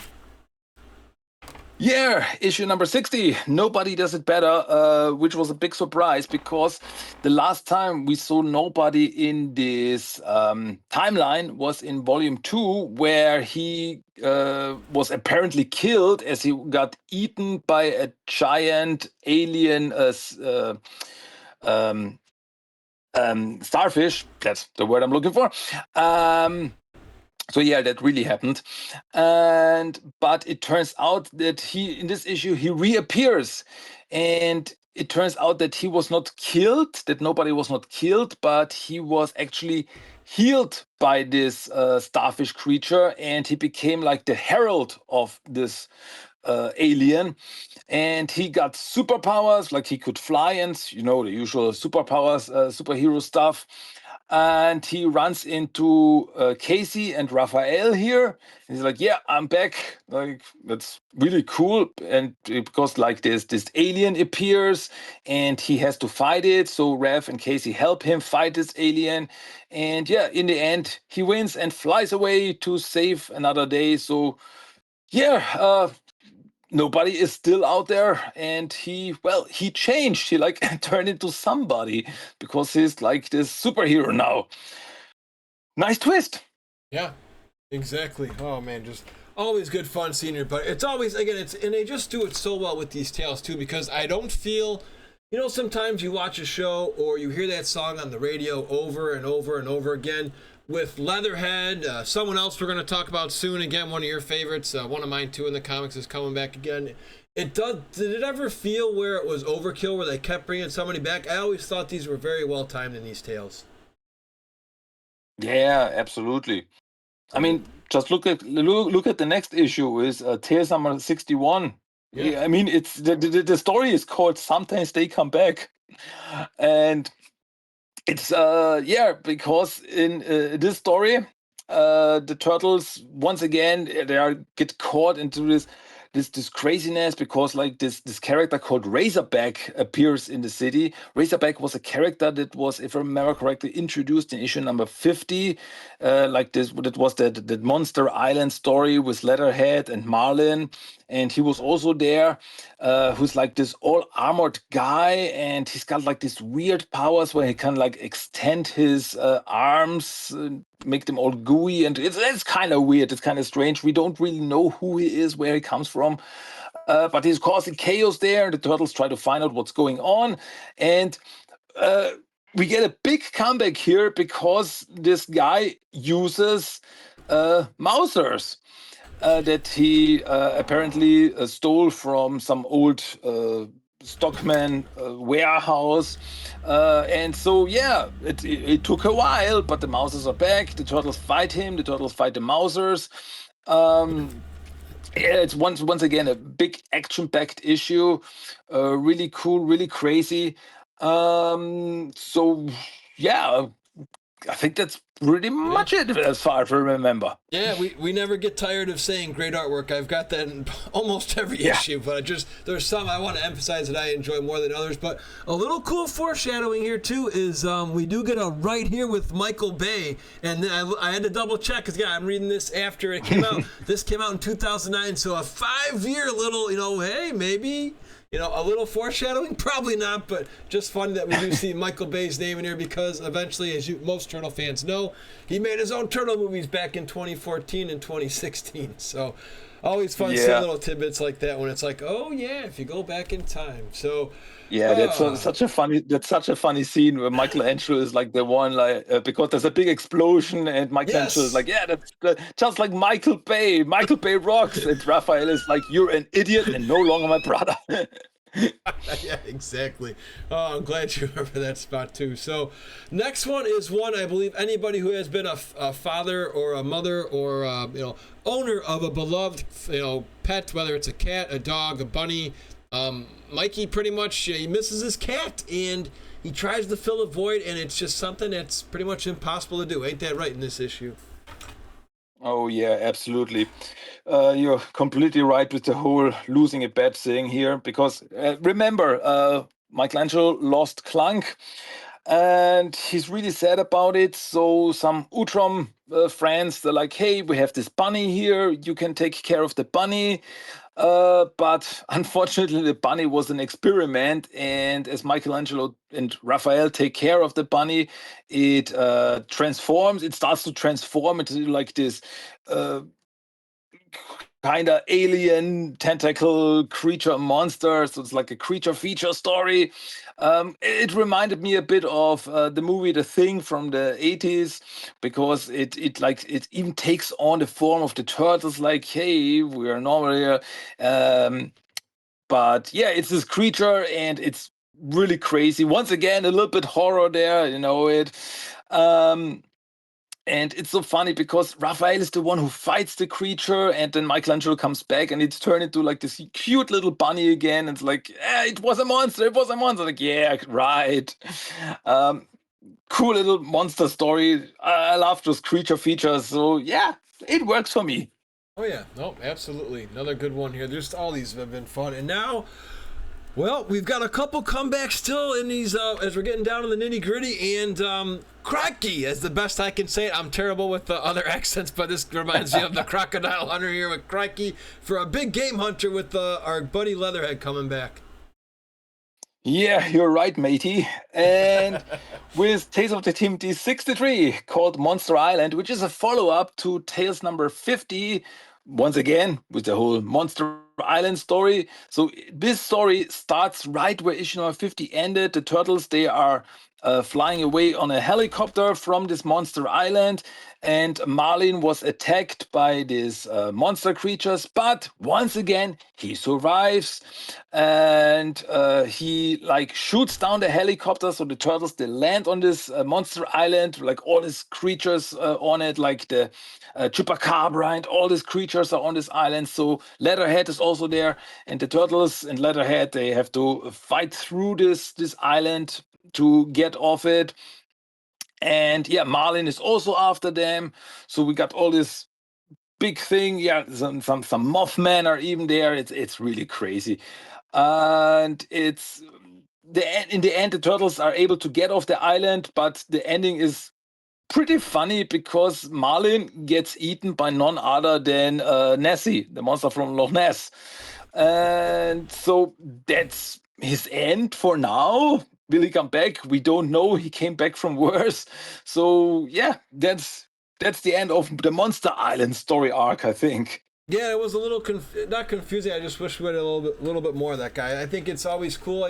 Yeah, issue number 60. Nobody does it better, which was a big surprise, because the last time we saw Nobody in this timeline was in volume 2, where he was apparently killed as he got eaten by a giant alien starfish. That's the word I'm looking for. So yeah, that really happened. But it turns out that in this issue, he reappears. And it turns out that he was not killed, that Nobody was not killed, but he was actually healed by this starfish creature, and he became like the herald of this alien. And he got superpowers, like he could fly, and the usual superpowers, superhero stuff. And he runs into Casey and Raphael here. He's like, yeah, I'm back. Like, that's really cool. And because like this alien appears and he has to fight it. So Raph and Casey help him fight this alien. And yeah, in the end, he wins and flies away to save another day. So yeah, Nobody is still out there, and he changed. He like turned into somebody, because he's like this superhero now. Nice twist. Yeah, exactly. Oh man, just always good fun seeing it. But it's always, again, and they just do it so well with these tales too, because I don't feel, sometimes you watch a show or you hear that song on the radio over and over and over again. With Leatherhead, someone else we're going to talk about soon, again, one of your favorites, one of mine too in the comics, is coming back again. Did it ever feel where it was overkill, where they kept bringing somebody back? I always thought these were very well timed in these tales. Yeah, absolutely. I mean, just look at the next issue, is Tales number 61. Yeah, I mean, it's the story is called Sometimes They Come Back, and it's because in this story, the turtles once again get caught into this craziness, because like this character called Razorback appears in the city. Razorback was a character that was, if I remember correctly, introduced in issue number 50. Like this, it was that Monster Island story with Leatherhead and Marlin, and he was also there. Who's like this all armored guy, and he's got like these weird powers where he can like extend his arms, make them all gooey, and it's kind of weird. It's kind of strange. We don't really know who he is, where he comes from, but he's causing chaos there. The turtles try to find out what's going on, and we get a big comeback here, because this guy uses Mousers that he apparently stole from some old stockman warehouse. And so, yeah, it took a while, but the Mousers are back. The turtles fight him. The turtles fight the Mousers. Yeah, it's once again a big action-packed issue. Really cool, really crazy. So, yeah, I think that's pretty much it as far as I remember. Yeah, we never get tired of saying great artwork. I've got that in almost every issue, but there's some I want to emphasize that I enjoy more than others. But a little cool foreshadowing here too is we do get a right here with Michael Bay, and then I had to double check because I'm reading this after it came out. This came out in 2009, so a 5-year little, hey, maybe. A little foreshadowing? Probably not, but just funny that we do see Michael Bay's name in here because eventually, as most Turtle fans know, he made his own Turtle movies back in 2014 and 2016. So always fun seeing little tidbits like that when it's like, oh yeah, if you go back in time. So that's such a funny scene where Michelangelo is like the one, because there's a big explosion and Michelangelo is like, that's just like Michael Bay. Michael Bay rocks. And Raphael is like, you're an idiot and no longer my brother. Yeah, exactly. Oh, I'm glad you remember that spot too. So next one is one I believe anybody who has been a father or a mother or owner of a beloved pet, whether it's a cat, a dog, a bunny. Mikey pretty much he misses his cat and he tries to fill a void, and it's just something that's pretty much impossible to do. Ain't that right in this issue? Oh yeah, absolutely. You're completely right with the whole losing a pet thing here, because remember, Michelangelo lost Clunk, and he's really sad about it. So some Utrom friends, they're like, hey, we have this bunny here, you can take care of the bunny. But unfortunately, the bunny was an experiment, and as Michelangelo and Raphael take care of the bunny, it transforms. It starts to transform into like this kind of alien tentacle creature monster. So it's like a creature feature story. It reminded me a bit of the movie The Thing from the 80s, because it even takes on the form of the turtles, like, hey, we are normally but yeah, it's this creature and it's really crazy. Once again, a little bit horror there, it. And it's so funny because Raphael is the one who fights the creature, and then Michelangelo comes back and it's turned into like this cute little bunny again. It's like, it was a monster, it was a monster. Like, yeah, right. Cool little monster story. I love those creature features. So yeah, it works for me. Oh yeah, no, absolutely. Another good one here. There's all these have been fun, and now, well, we've got a couple comebacks still in these as we're getting down to the nitty gritty. And Crikey is the best I can say it. I'm terrible with the other accents, but this reminds me of the Crocodile Hunter here with Crikey for a big game hunter with our buddy Leatherhead coming back. Yeah, you're right, matey. And with Tales of the TMNT 63, called Monster Island, which is a follow-up to Tales number 50, once again, with the whole Monster Island story. So this story starts right where issue number 50 ended. The turtles, they are flying away on a helicopter from this Monster Island, and Marlin was attacked by these monster creatures, but once again he survives, and he shoots down the helicopter. So the turtles, they land on this Monster Island, like all these creatures on it, like the Chupacabra, and all these creatures are on this island. So Leatherhead is also there, and the turtles and Leatherhead, they have to fight through this island to get off it. And yeah, Marlin is also after them. So we got all this big thing. Yeah, some Mothman are even there. It's really crazy. And it's in the end, the turtles are able to get off the island, but the ending is pretty funny because Marlin gets eaten by none other than Nessie, the monster from Loch Ness. And so that's his end for now. Will he come back? We don't know. He came back from worse. So yeah, that's the end of the Monster Island story arc, I think. Yeah, it was a little not confusing. I just wish we had a little bit more of that guy. I think it's always cool.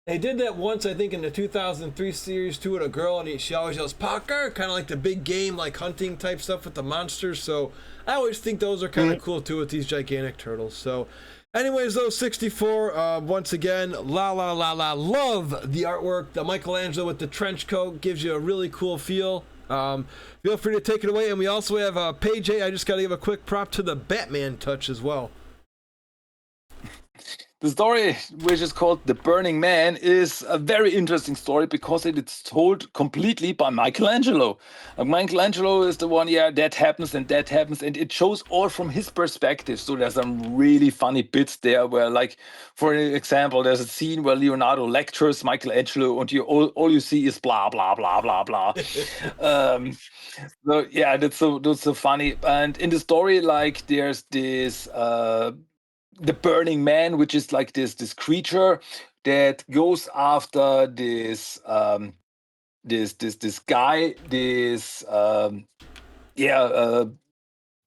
They did that once, I think, in the 2003 series too, with a girl, and she always yells "Parker," kind of like the big game, like hunting type stuff with the monsters. So I always think those are kind of cool too with these gigantic turtles. So. Anyways, those 64, once again, love the artwork. The Michelangelo with the trench coat gives you a really cool feel. Feel free to take it away. And we also have page 8. I just got to give a quick prop to the Batman touch as well. The story, which is called The Burning Man, is a very interesting story because it's told completely by Michelangelo. Michelangelo is the one, yeah, that happens, and it shows all from his perspective. So there's some really funny bits there where, like, for example, there's a scene where Leonardo lectures Michelangelo, and all you see is blah, blah, blah, blah, blah. So yeah, that's so funny. And in the story, like, there's this the Burning Man, which is like this creature that goes after this guy,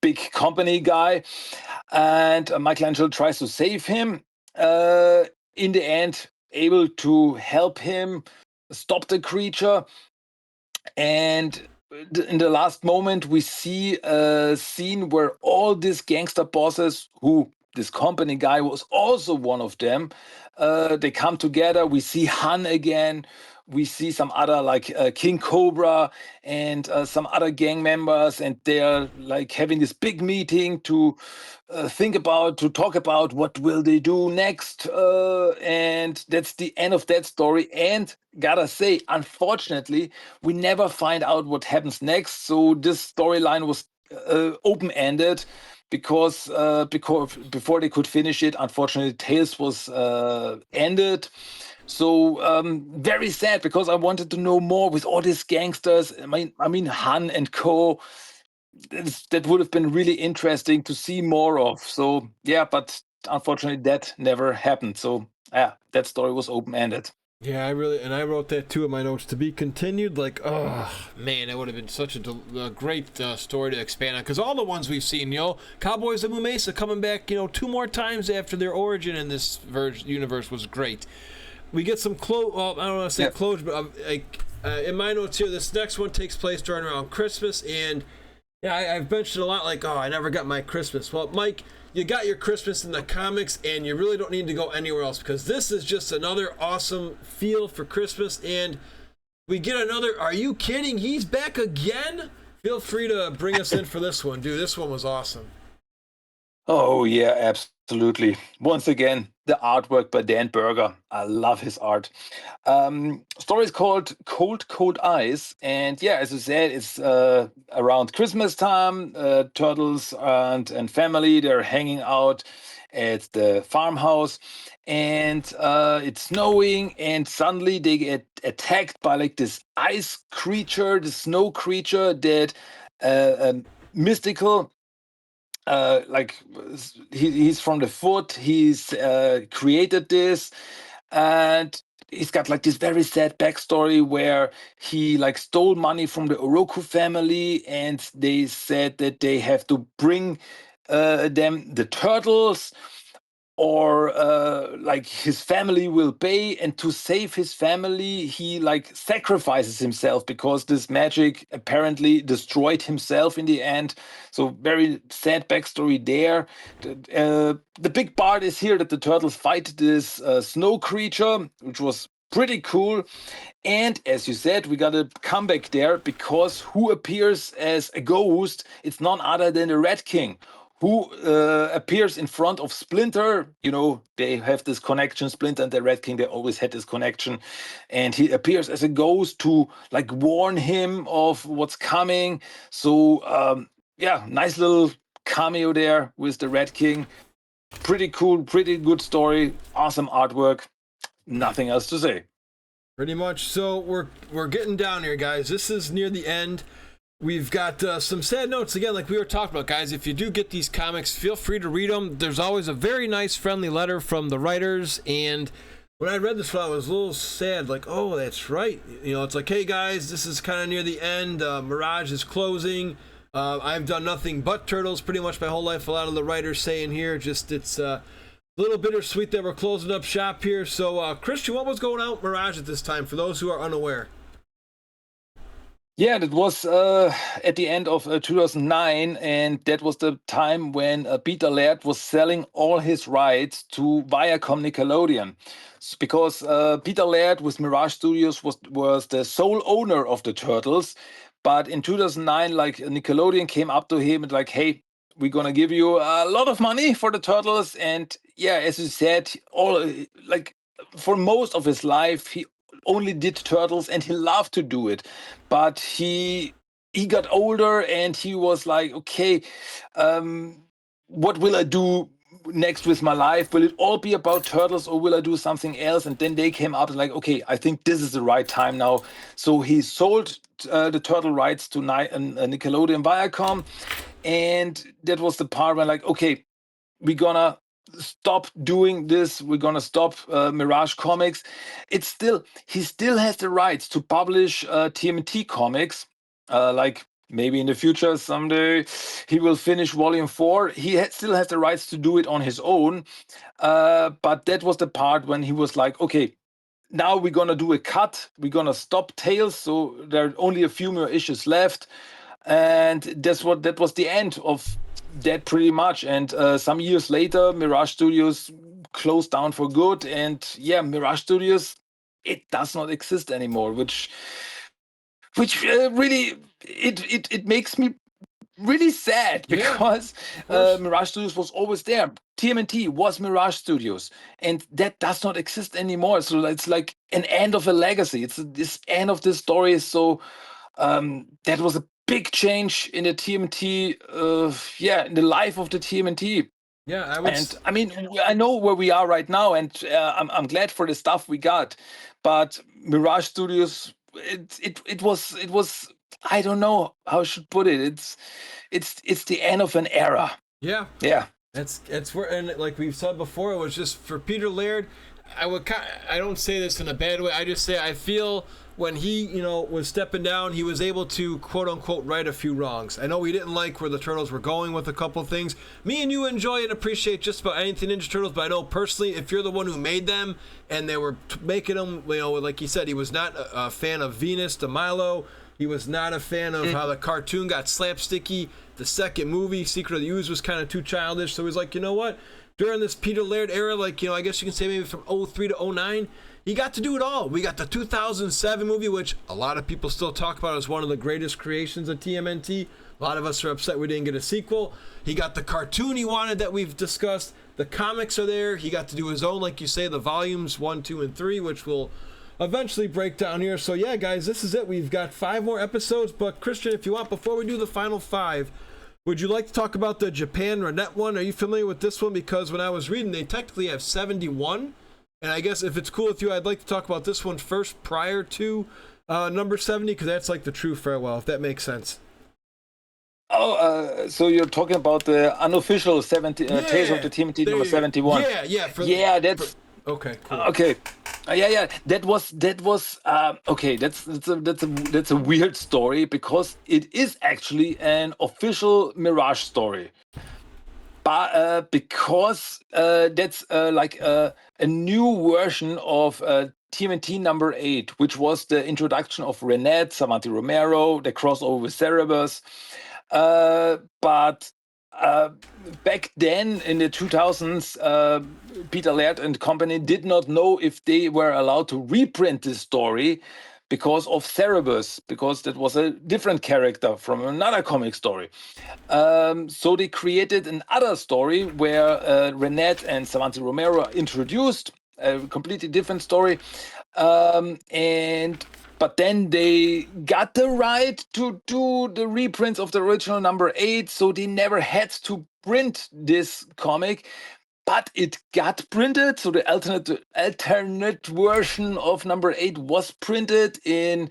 big company guy, and Michelangelo tries to save him. In the end, able to help him stop the creature, and in the last moment, we see a scene where all these gangster bosses, who this company guy was also one of them, they come together. We see Han again. We see some other, like, King Cobra and some other gang members, and they're like having this big meeting to talk about what will they do next. And that's the end of that story. And gotta say, unfortunately, we never find out what happens next. So this storyline was open-ended because before they could finish it, unfortunately, Tales was ended. So very sad, because I wanted to know more with all these gangsters. I mean Han and Co. That would have been really interesting to see more of. So yeah, but unfortunately, that never happened. So yeah, that story was open-ended. Yeah, I wrote that too in my notes, to be continued. Like, oh man, it would have been such a great story to expand on, because all the ones we've seen, Cowboys of Mesa coming back, 2 more times after their origin in this universe was great. We get some I don't want to say closure, but in my notes here, this next one takes place during around Christmas, and yeah, I've mentioned a lot, like, oh, I never got my Christmas. Well, Mike, you got your Christmas in the comics, and you really don't need to go anywhere else, because this is just another awesome feel for Christmas. And we get another, are you kidding? He's back again? Feel free to bring us in for this one, dude. This one was awesome. Oh yeah, absolutely. Once again, the artwork by Dan Berger. I love his art. Story is called Cold Cold Eyes, and yeah, as you said, it's around Christmas time. Turtles and family, they're hanging out at the farmhouse, and it's snowing, and suddenly they get attacked by, like, this ice creature, the snow creature that mystical, like, he's from the foot. He's created this, and he's got, like, this very sad backstory where he, like, stole money from the Oroku family, and they said that they have to bring them the turtles, or like, his family will pay. And to save his family, he, like, sacrifices himself, because this magic apparently destroyed himself in the end. So very sad backstory there. The big part is here that the turtles fight this snow creature, which was pretty cool. And as you said, we got a comeback there, because who appears as a ghost? It's none other than the Red King, who appears in front of Splinter. They have this connection, Splinter and the Red King, they always had this connection. And he appears as a ghost to, like, warn him of what's coming. So yeah, nice little cameo there with the Red King. Pretty cool, pretty good story, awesome artwork. Nothing else to say. Pretty much. So we're getting down here, guys. This is near the end. We've got some sad notes again, like we were talking about, guys. If you do get these comics, feel free to read them. There's always a very nice, friendly letter from the writers. And when I read this one, I was a little sad, like, oh, that's right. It's like, hey, guys, this is kind of near the end. Mirage is closing. I've done nothing but Turtles pretty much my whole life. A lot of the writers saying here, just it's a little bittersweet that we're closing up shop here. So, Christian, what was going on with Mirage at this time, for those who are unaware? Yeah, that was at the end of 2009, and that was the time when Peter Laird was selling all his rights to Viacom Nickelodeon. Because Peter Laird with Mirage Studios was the sole owner of the Turtles. But in 2009, like, Nickelodeon came up to him and, like, hey, we're gonna give you a lot of money for the turtles. And yeah, as you said, all like for most of his life, he only did turtles, and he loved to do it. But he got older, and he was like, okay, what will I do next with my life? Will it all be about turtles, or will I do something else? And then they came up and like, okay, I think this is the right time now. So he sold the turtle rights to Nickelodeon Viacom, and that was the part where like, okay, we're gonna stop doing this. We're gonna stop Mirage Comics. He still has the rights to publish TMNT comics, like maybe in the future someday he will finish volume 4. He still has the rights to do it on his own, but that was the part when he was like, okay, now we're gonna do a cut. We're gonna stop Tales, so there are only a few more issues left, and that was the end of that pretty much. And some years later, Mirage Studios closed down for good, and yeah, Mirage Studios, it does not exist anymore, which really it makes me really sad, because Mirage Studios was always there. TMNT was Mirage Studios, and that does not exist anymore. So it's like an end of a legacy. It's this end of this story. So that was a big change in the TMNT, in the life of the TMNT. Yeah, And I mean, I know where we are right now, and I'm glad for the stuff we got. But Mirage Studios, it was, I don't know how I should put it. It's the end of an era. Yeah. Yeah. It's where, and like we've said before, it was just for Peter Laird. I don't say this in a bad way. I just say I feel when he, was stepping down, he was able to quote unquote right a few wrongs. I know we didn't like where the Turtles were going with a couple things. Me and you enjoy and appreciate just about anything Ninja Turtles, but I know personally, if you're the one who made them and they were making them, like he said, he was not a fan of Venus de Milo. He was not a fan of how the cartoon got slapsticky. The second movie, Secret of the Ooze, was kind of too childish. So he's like, you know what? During this Peter Laird era, like, I guess you can say maybe from 03 to 09, he got to do it all. We got the 2007 movie, which a lot of people still talk about as one of the greatest creations of TMNT. A lot of us are upset we didn't get a sequel. He got the cartoon he wanted that we've discussed. The comics are there. He got to do his own, like you say, the volumes 1, 2, and 3, which will eventually break down here. So yeah, guys, this is it. We've got 5 more episodes. But Christian, if you want, before we do the final 5, would you like to talk about the Japan Renette one? Are you familiar with this one? Because when I was reading, they technically have 71. And I guess if it's cool with you, I'd like to talk about this one first prior to number 70, because that's like the true farewell, if that makes sense. Oh, so you're talking about the unofficial Tales of the TMNT number 71. Yeah. That's okay. Cool. Okay. Yeah. That was okay. That's a weird story, because it is actually an official Mirage story. But because that's like a new version of TMNT number 8, which was the introduction of Renette, Samantha Romero, the crossover with Cerebus. But back then in the 2000s, Peter Laird and company did not know if they were allowed to reprint this story because of Cerebus, because that was a different character from another comic story. So they created another story where Renette and Samantha Romero are introduced, a completely different story. But then they got the right to do the reprints of the original number 8, so they never had to print this comic. But it got printed, so the alternate version of number 8 was printed in,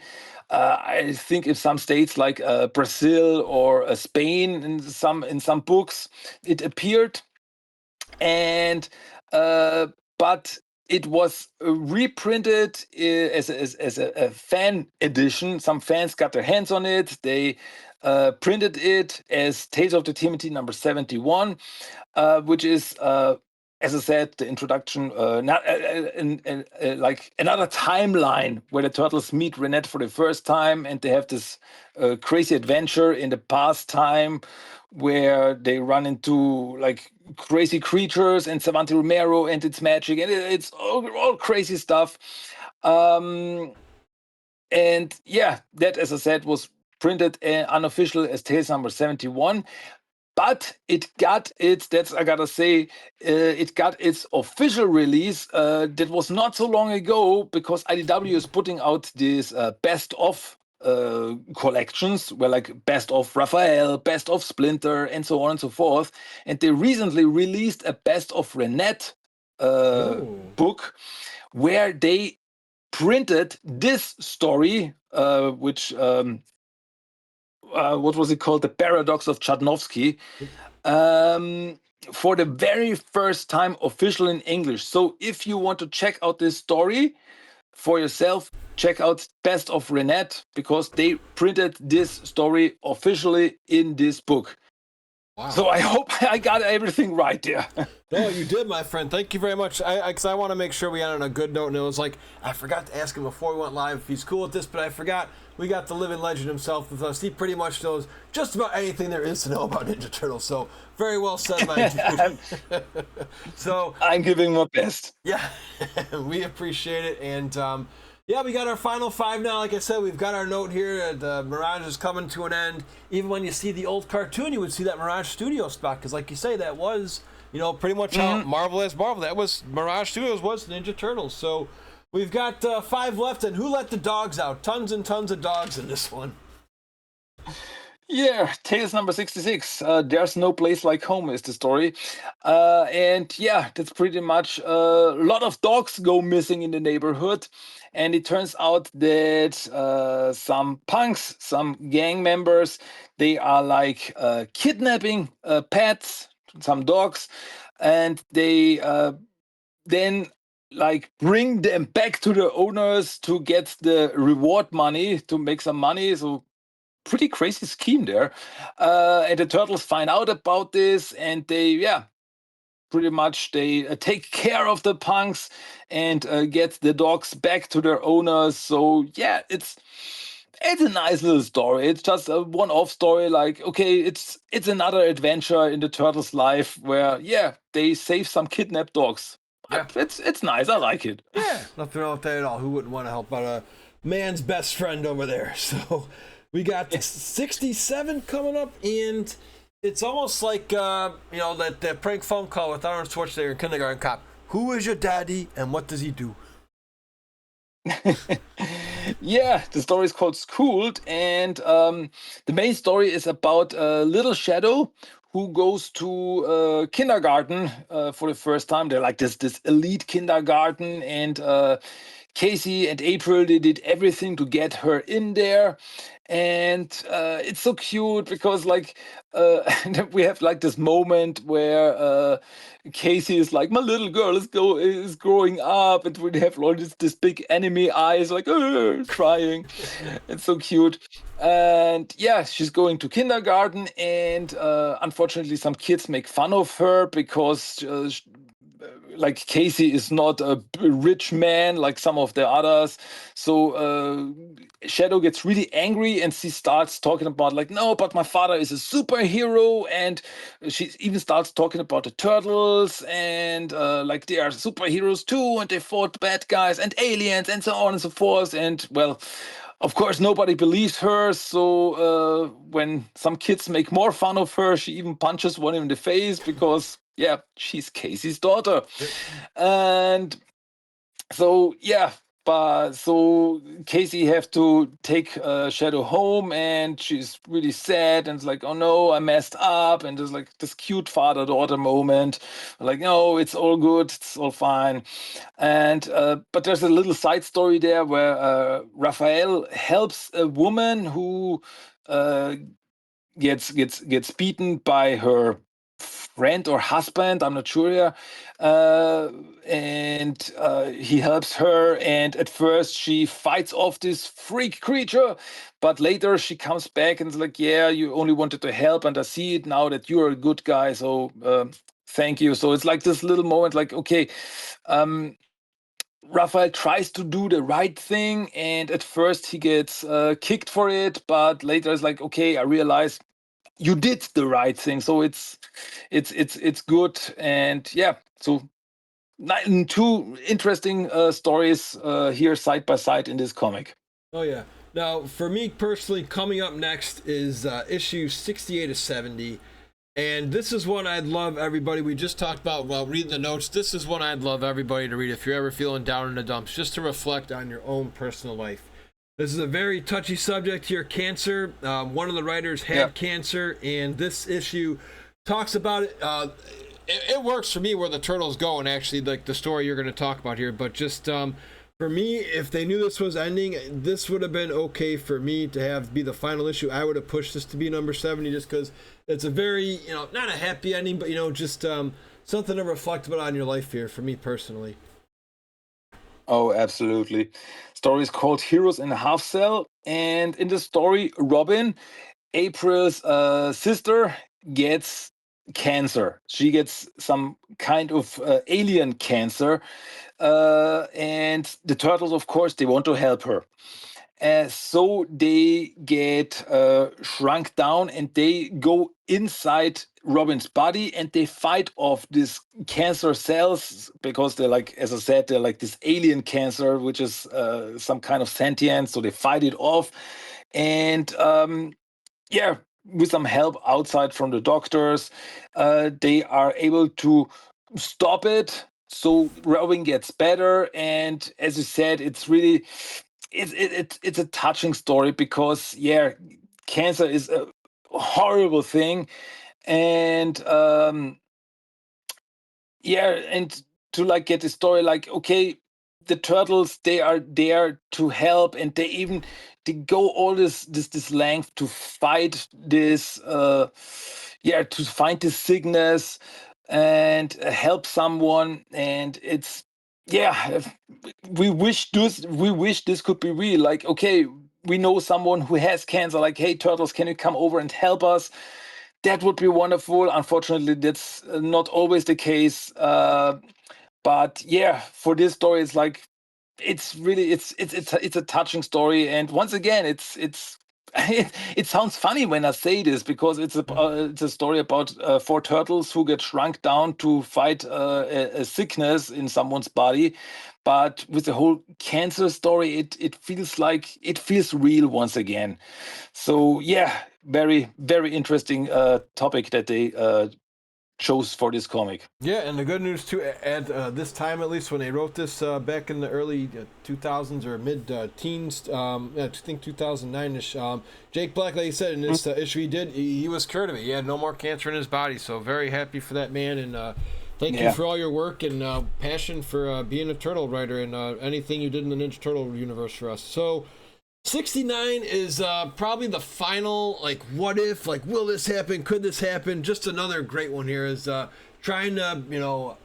I think, in some states like Brazil or Spain. In some books, it appeared, and but it was reprinted as a fan edition. Some fans got their hands on it. They printed it as Tales of the TMNT number 71, which is, as I said, the introduction, like another timeline where the Turtles meet Renette for the first time, and they have this crazy adventure in the past time where they run into like crazy creatures and Samantha Romero and its magic, and it's all crazy stuff. And yeah, that, as I said, was printed unofficial as Tales number 71. but it got its, that's I gotta say, it got its official release. That was not so long ago because IDW is putting out these best of collections where like best of Raphael, best of Splinter, and so on and so forth. And they recently released a best of Renette Oh. book where they printed this story, which what was it called? The Paradox of Chudnovsky, um, for the very first time official in English. So if you want to check out this story for yourself, check out Best of Renette because they printed this story officially in this book. Wow. So I hope I got everything right there. No, you did, my friend. Thank you very much. Because I want to make sure we end on a good note. And it was like, I forgot to ask him before we went live if he's cool with this, but I forgot we got the living legend himself with us. He pretty much knows just about anything there is to know about Ninja Turtles. So very well said, my dude. So I'm giving my best. yeah, we appreciate it. And yeah, we got our final 5 now. Like I said, we've got our note here. The Mirage is coming to an end. Even when you see the old cartoon, you would see that Mirage Studio spot. Because like you say, that was, pretty much how Marvel is Marvel. That was Mirage Studios was Ninja Turtles. So we've got 5 left. And who let the dogs out? Tons and tons of dogs in this one. Yeah, Tales number 66. There's no place like home is the story. And yeah, that's pretty much a lot of dogs go missing in the neighborhood. And it turns out that some punks, some gang members, they are like kidnapping pets, some dogs, and they then like bring them back to the owners to get the reward money, to make some money. So pretty crazy scheme there. And the turtles find out about this, and they, pretty much they take care of the punks and get the dogs back to their owners. So yeah, it's a nice little story. It's just a one-off story. Like, okay, it's another adventure in the turtles' life where they save some kidnapped dogs. Yeah. It's nice. I like it. Yeah, nothing wrong with that at all. Who wouldn't want to help out a man's best friend over there? So we got 67 coming up, and it's almost like that prank phone call with Arnold Schwarzenegger in Kindergarten Cop. Who is your daddy, and what does he do? Yeah, the story is called Schooled, and the main story is about little Shadow who goes to kindergarten for the first time. They're like this elite kindergarten, and Casey and April, they did everything to get her in there. And it's so cute because like we have like this moment where Casey is like, my little girl is growing up, and we have all this big anime eyes, like crying. It's so cute. And yeah, she's going to kindergarten, and unfortunately, some kids make fun of her because like Casey is not a rich man like some of the others. So Shadow gets really angry, and she starts talking about like, no, but my father is a superhero. And she even starts talking about the turtles, and like they are superheroes too, and they fought bad guys and aliens and so on and so forth. And well, of course, nobody believes her. So when some kids make more fun of her, she even punches one in the face because, yeah, she's Casey's daughter. And so, so Casey have to take Shadow home, and she's really sad, and it's like, oh no, I messed up. And there's like this cute father-daughter moment, like, no, it's all good, it's all fine. And but there's a little side story there where Raphael helps a woman who uh, gets beaten by her friend or husband, I'm not sure here. And he helps her, and at first she fights off this freak creature, but later she comes back and is like, yeah, you only wanted to help, and I see it now that you're a good guy, so thank you. So it's like this little moment, like, okay, Raphael tries to do the right thing, and at first he gets kicked for it, but later it's like, okay, I realize you did the right thing. So it's good. And yeah, so two interesting stories here side by side in this comic. Oh yeah. Now, for me personally, coming up next is issue 68 to 70. And this is one I'd love everybody. We just talked about while reading the notes. This is one I'd love everybody to read if you're ever feeling down in the dumps, just to reflect on your own personal life. This is a very touchy subject here, cancer. One of the writers had cancer, and this issue talks about it. It works for me where the turtle's going, actually, like the story you're going to talk about here. But just for me, if they knew this was ending, this would have been okay for me to have be the final issue. I would have pushed this to be number 70 just because it's a very, not a happy ending, but, just something to reflect about on your life here for me personally. Oh, absolutely. Story is called Heroes in a Half Cell. And in the story, Robin, April's sister, gets cancer. She gets some kind of alien cancer. And the turtles, of course, they want to help her. So they get shrunk down and they go inside Robin's body and they fight off these cancer cells because they're like, as I said, they're like this alien cancer, which is some kind of sentient. So they fight it off. And yeah, with some help outside from the doctors, they are able to stop it. So Robin gets better. And as you said, it's really it's a touching story because cancer is a horrible thing, and and to like get the story like, okay, the turtles, they are there to help, and they go all this length to fight this to find this sickness and help someone. And it's we wish this could be real. Like, okay, we know someone who has cancer, like, hey, turtles, can you come over and help us? That would be wonderful. Unfortunately, that's not always the case. But yeah, for this story, it's like it's really it's a touching story. And once again, it's it sounds funny when I say this because it's a story about four turtles who get shrunk down to fight a sickness in someone's body. But with the whole cancer story, it feels like it feels real once again. So yeah, very very interesting topic that they chose for this comic. Yeah, and the good news too, at this time at least, when they wrote this back in the early 2000s or mid teens, I think 2009ish, Jake Black, like you said, in this issue he was cured of it. He had no more cancer in his body, so very happy for that man, and thank you for all your work and passion for being a turtle writer and anything you did in the Ninja Turtle universe for us. So 69 is probably the final, like, what if, like, will this happen, could this happen? Just another great one here is trying to,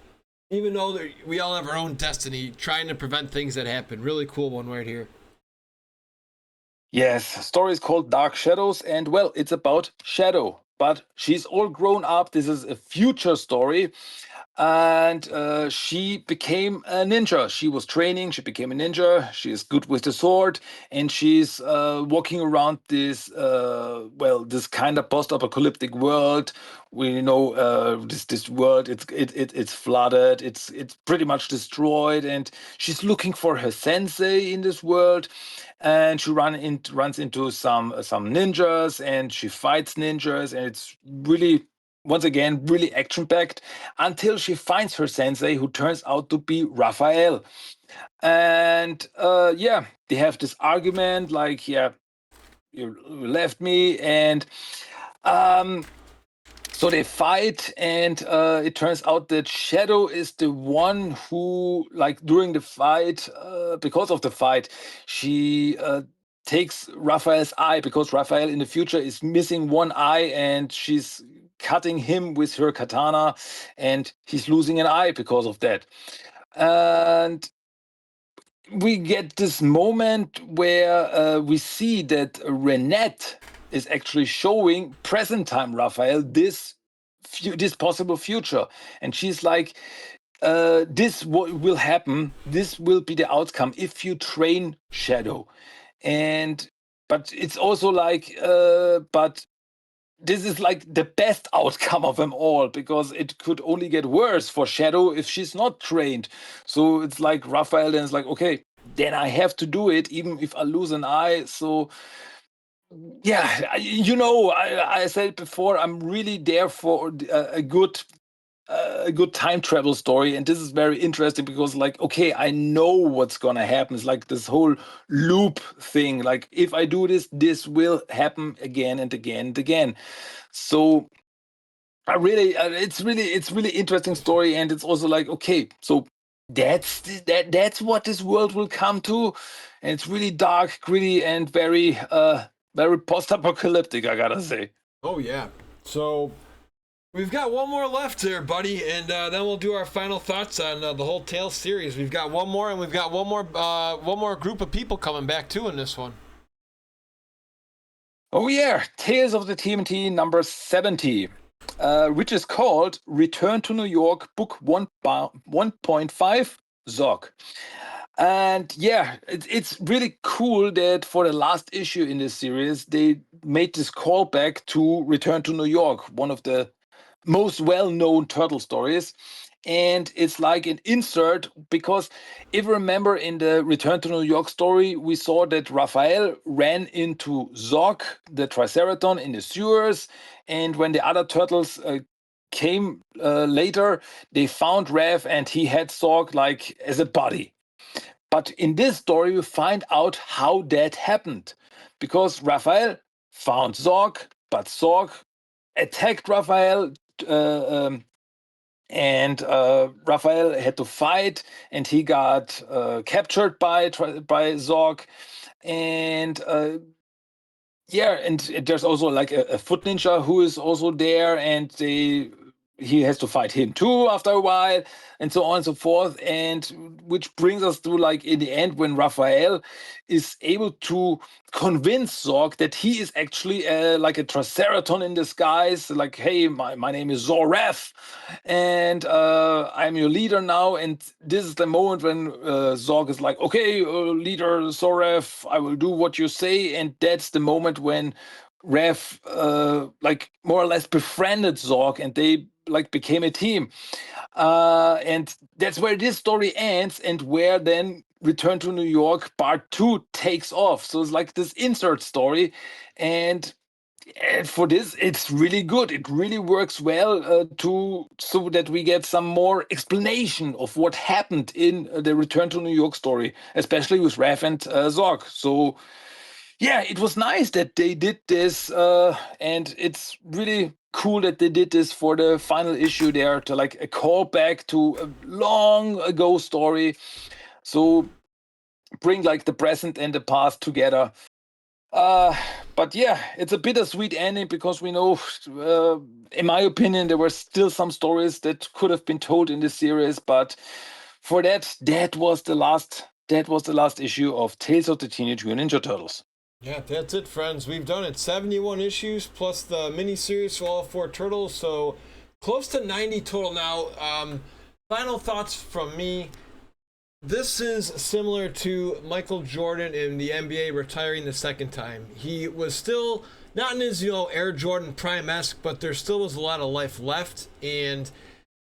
even though we all have our own destiny, trying to prevent things that happen. Really cool one right here. Yes, story is called Dark Shadows, and well, it's about Shadow, but she's all grown up. This is a future story, and she became a ninja. She was training, she became a ninja. She is good with the sword, and she's walking around this this kind of post-apocalyptic world. We know this world. It's flooded. It's pretty much destroyed, and she's looking for her sensei in this world. And she runs into some ninjas, and she fights ninjas, and it's really, once again, really action packed until she finds her sensei, who turns out to be Raphael. And they have this argument like, yeah, you left me. And so they fight, and it turns out that Shadow is the one who, like, during the fight, because of the fight, she takes Raphael's eye, because Raphael in the future is missing one eye, and she's cutting him with her katana, and he's losing an eye because of that. And we get this moment where we see that Renette is actually showing present time Raphael this possible future, and she's like, "This will happen. This will be the outcome if you train Shadow." And but it's also like, but this is like the best outcome of them all, because it could only get worse for Shadow if she's not trained. So it's like Raphael then is like, okay, then I have to do it even if I lose an eye. So Yeah, I said before, I'm really there for a good time travel story, and this is very interesting because, like, okay, I know what's gonna happen. It's like this whole loop thing. Like, if I do this, this will happen again and again and again. So I really, it's really interesting story, and it's also like, okay, so that's what this world will come to, and it's really dark, gritty, and very post-apocalyptic, I gotta say. Oh yeah. So we've got one more left there, buddy, and then we'll do our final thoughts on the whole Tales series. We've got one more, and we've got one more group of people coming back too in this one. Oh yeah, Tales of the TMNT number 70, which is called Return to New York, Book 1.5, Zog. And yeah, it's really cool that for the last issue in this series, they made this callback to Return to New York, one of the most well-known turtle stories. And it's like an insert because if you remember in the Return to New York story, we saw that Raphael ran into Zog, the Triceraton, in the sewers. And when the other turtles came later, they found Raph and he had Zog like as a buddy. But in this story, we find out how that happened because Raphael found Zog, but Zog attacked Raphael. Uh, um, and Raphael had to fight, and he got captured by Zog, and yeah, and there's also like a foot ninja who is also there, and he has to fight him too after a while, and so on and so forth. And which brings us to, like, in the end, when Raphael is able to convince Zorg that he is actually like a Triceraton in disguise, like, hey, my name is Zoref, and I'm your leader now. And this is the moment when Zorg is like, okay, leader Zoref, I will do what you say. And that's the moment when Rev like more or less befriended Zorg, and they like became a team. And that's where this story ends, and where then Return to New York Part 2 takes off. So it's like this insert story, and for this, it's really good. It really works well to so that we get some more explanation of what happened in the Return to New York story, especially with Rev and Zorg. So yeah, it was nice that they did this, and it's really cool that they did this for the final issue there, to like a callback to a long ago story. So bring like the present and the past together. Uh, but yeah, it's a bittersweet ending because we know, in my opinion, there were still some stories that could have been told in this series. But for that, that was the last issue of Tales of the Teenage Mutant Ninja Turtles. Yeah, that's it, friends. We've done it. 71 issues plus the mini-series for all four turtles, so close to 90 total now. Final thoughts from me. This is similar to Michael Jordan in the NBA retiring the second time. He was still not in his, Air Jordan prime-esque, but there still was a lot of life left, and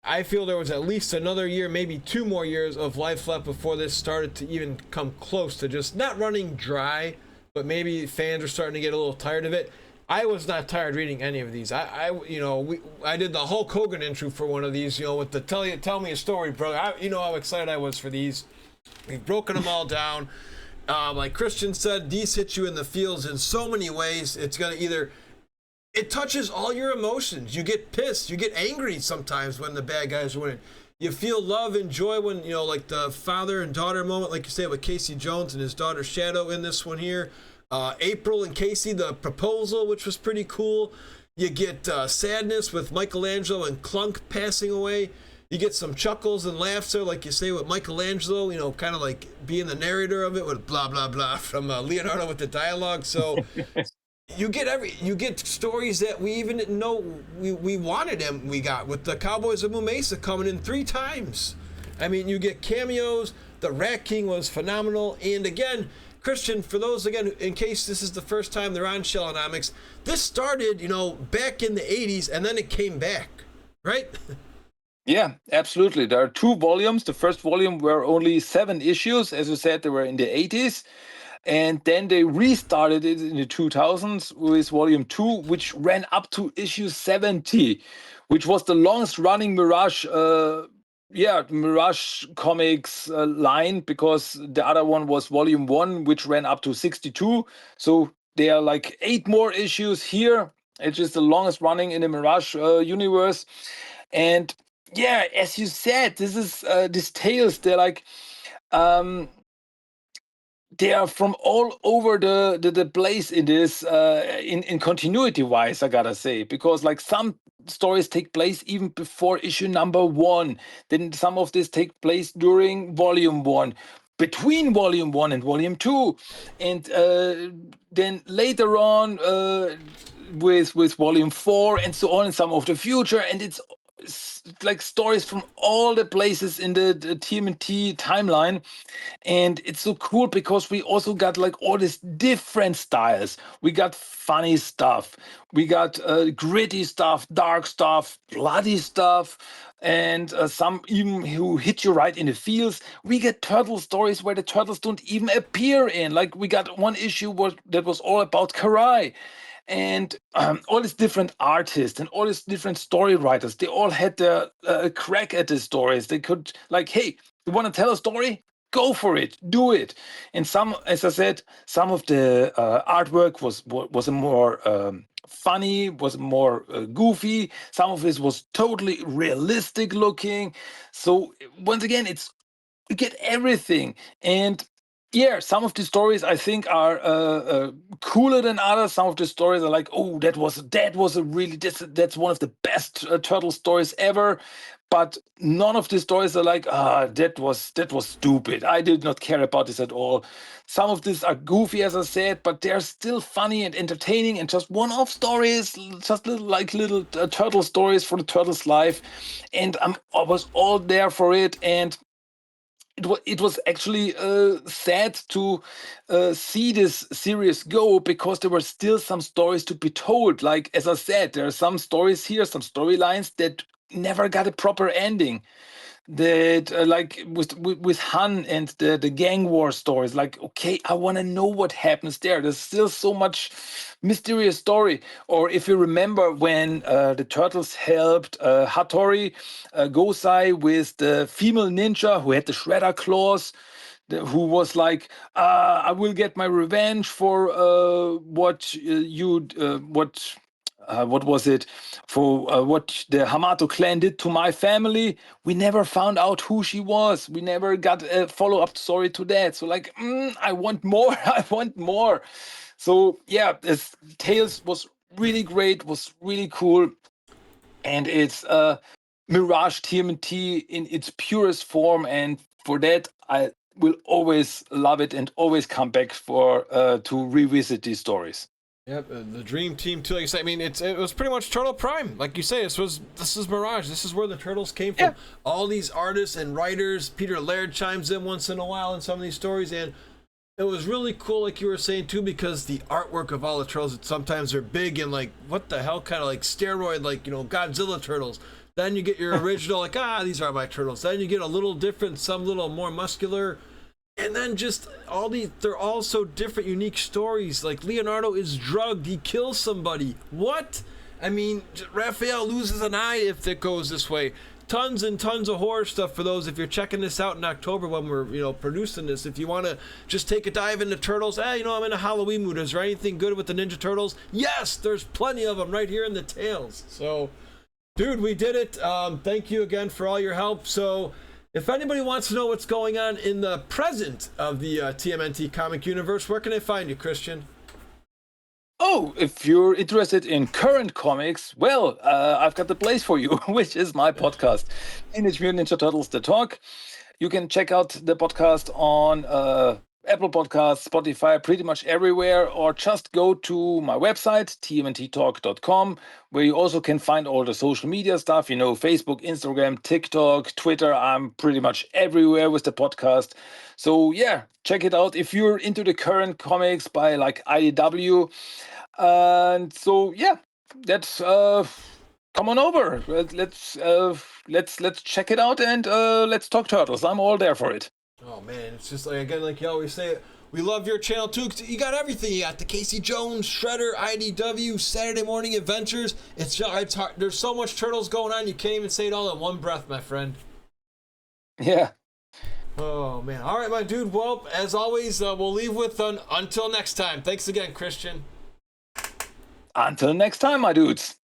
I feel there was at least another year, maybe 2 more years of life left before this started to even come close to just not running dry, but maybe fans are starting to get a little tired of it. I was not tired reading any of these. I did the Hulk Hogan intro for one of these, with the tell me a story, brother. You know how excited I was for these. We've broken them all down. Like Christian said, these hit you in the feels in so many ways. It's gonna it touches all your emotions. You get pissed, you get angry sometimes when the bad guys are winning. You feel love and joy when, like the father and daughter moment, like you say with Casey Jones and his daughter Shadow in this one here. April and Casey, the proposal, which was pretty cool. You get sadness with Michelangelo and Clunk passing away. You get some chuckles and laughs there, like you say with Michelangelo, kind of like being the narrator of it with blah, blah, blah from Leonardo with the dialogue. So you get stories that we even didn't know we wanted, and we got with the Cowboys of Mesa coming in 3 times. I mean, you get cameos. The Rat King was phenomenal. And again, Christian, for those, again, in case this is the first time they're on Shellonomics, this started, back in the 80s, and then it came back, right? Yeah, absolutely. There are 2 volumes. The first volume were only 7 issues. As you said, they were in the 80s. And then they restarted it in the 2000s with volume 2, which ran up to issue 70, which was the longest running Mirage Mirage Comics line, because the other one was volume 1, which ran up to 62. So there are like 8 more issues here. It's just the longest running in the Mirage universe. And yeah, as you said, this is these tales, they're like they are from all over the place in this in continuity wise, I gotta say, because like some stories take place even before issue number 1, then some of this take place during volume 1, between volume 1 and volume 2, and then later on with volume 4 and so on, and some of the future, and it's like stories from all the places in the TMNT timeline. And it's so cool because we also got like all these different styles. We got funny stuff, we got gritty stuff, dark stuff, bloody stuff, and some even who hit you right in the feels. We get turtle stories where the turtles don't even appear in. Like we got one issue that was all about Karai. And all these different artists and all these different story writers, they all had their crack at the stories. They could like, hey, you want to tell a story? Go for it, do it. And some, as I said, some of the artwork was a more funny, was more goofy. Some of it was totally realistic looking. So once again, you get everything. And yeah, some of the stories I think are cooler than others. Some of the stories are like, oh, that was a really that's one of the best turtle stories ever. But none of the stories are like, that was stupid. I did not care about this at all. Some of these are goofy, as I said, but they're still funny and entertaining and just one-off stories, just little turtle stories for the turtles' life. And I was all there for it. And it was actually sad to see this series go, because there were still some stories to be told. Like, as I said, there are some stories here, some storylines that never got a proper ending, that like with Han and the gang war stories. Like, okay, I want to know what happens there. There's still so much mysterious story. Or if you remember when the turtles helped Hattori Gosai with the female ninja who had the shredder claws, who was like, I will get my revenge for what was it, for what the Hamato clan did to my family. We never found out who she was. We never got a follow-up story to that. So like, I want more. I want more. So yeah, this Tales was really great, was really cool. And it's Mirage TMNT in its purest form. And for that, I will always love it and always come back for to revisit these stories. Yep, the Dream Team too. Like I said, I mean, it was pretty much Turtle Prime, like you say. This is Mirage. This is where the Turtles came from. Yeah. All these artists and writers. Peter Laird chimes in once in a while in some of these stories, and it was really cool, like you were saying too, because the artwork of all the turtles sometimes are big and like what the hell, kind of like steroid, like Godzilla turtles. Then you get your original, like these are my turtles. Then you get a little different, some little more muscular. And then just they're all so different, unique stories. Like Leonardo is drugged, he kills somebody. What? I mean, Raphael loses an eye if it goes this way. Tons and tons of horror stuff for those. If you're checking this out in October when we're producing this, if you want to just take a dive into Turtles, I'm in a Halloween mood. Is there anything good with the Ninja Turtles? Yes, there's plenty of them right here in the Tales. So, dude, we did it. Thank you again for all your help. So, if anybody wants to know what's going on in the present of the TMNT comic universe, where can they find you, Christian? Oh, if you're interested in current comics, well, I've got the place for you, which is my podcast, Teenage Mutant Ninja Turtles: The Talk. You can check out the podcast on Apple Podcasts, Spotify, pretty much everywhere, or just go to my website, tmnttalk.com, where you also can find all the social media stuff, Facebook, Instagram, TikTok, Twitter. I'm pretty much everywhere with the podcast. So yeah, check it out if you're into the current comics by like IDW. And so yeah, that's come on over. Let's check it out, and let's talk turtles. I'm all there for it. Oh man, it's just like, again, like you always say, We love your channel too. 'Cause you got everything. You got the Casey Jones, Shredder, IDW, Saturday Morning Adventures. It's hard. There's so much Turtles going on. You can't even say it all in one breath, my friend. Yeah. Oh man. All right, my dude. Well, as always, we'll leave with until next time. Thanks again, Christian. Until next time, my dudes.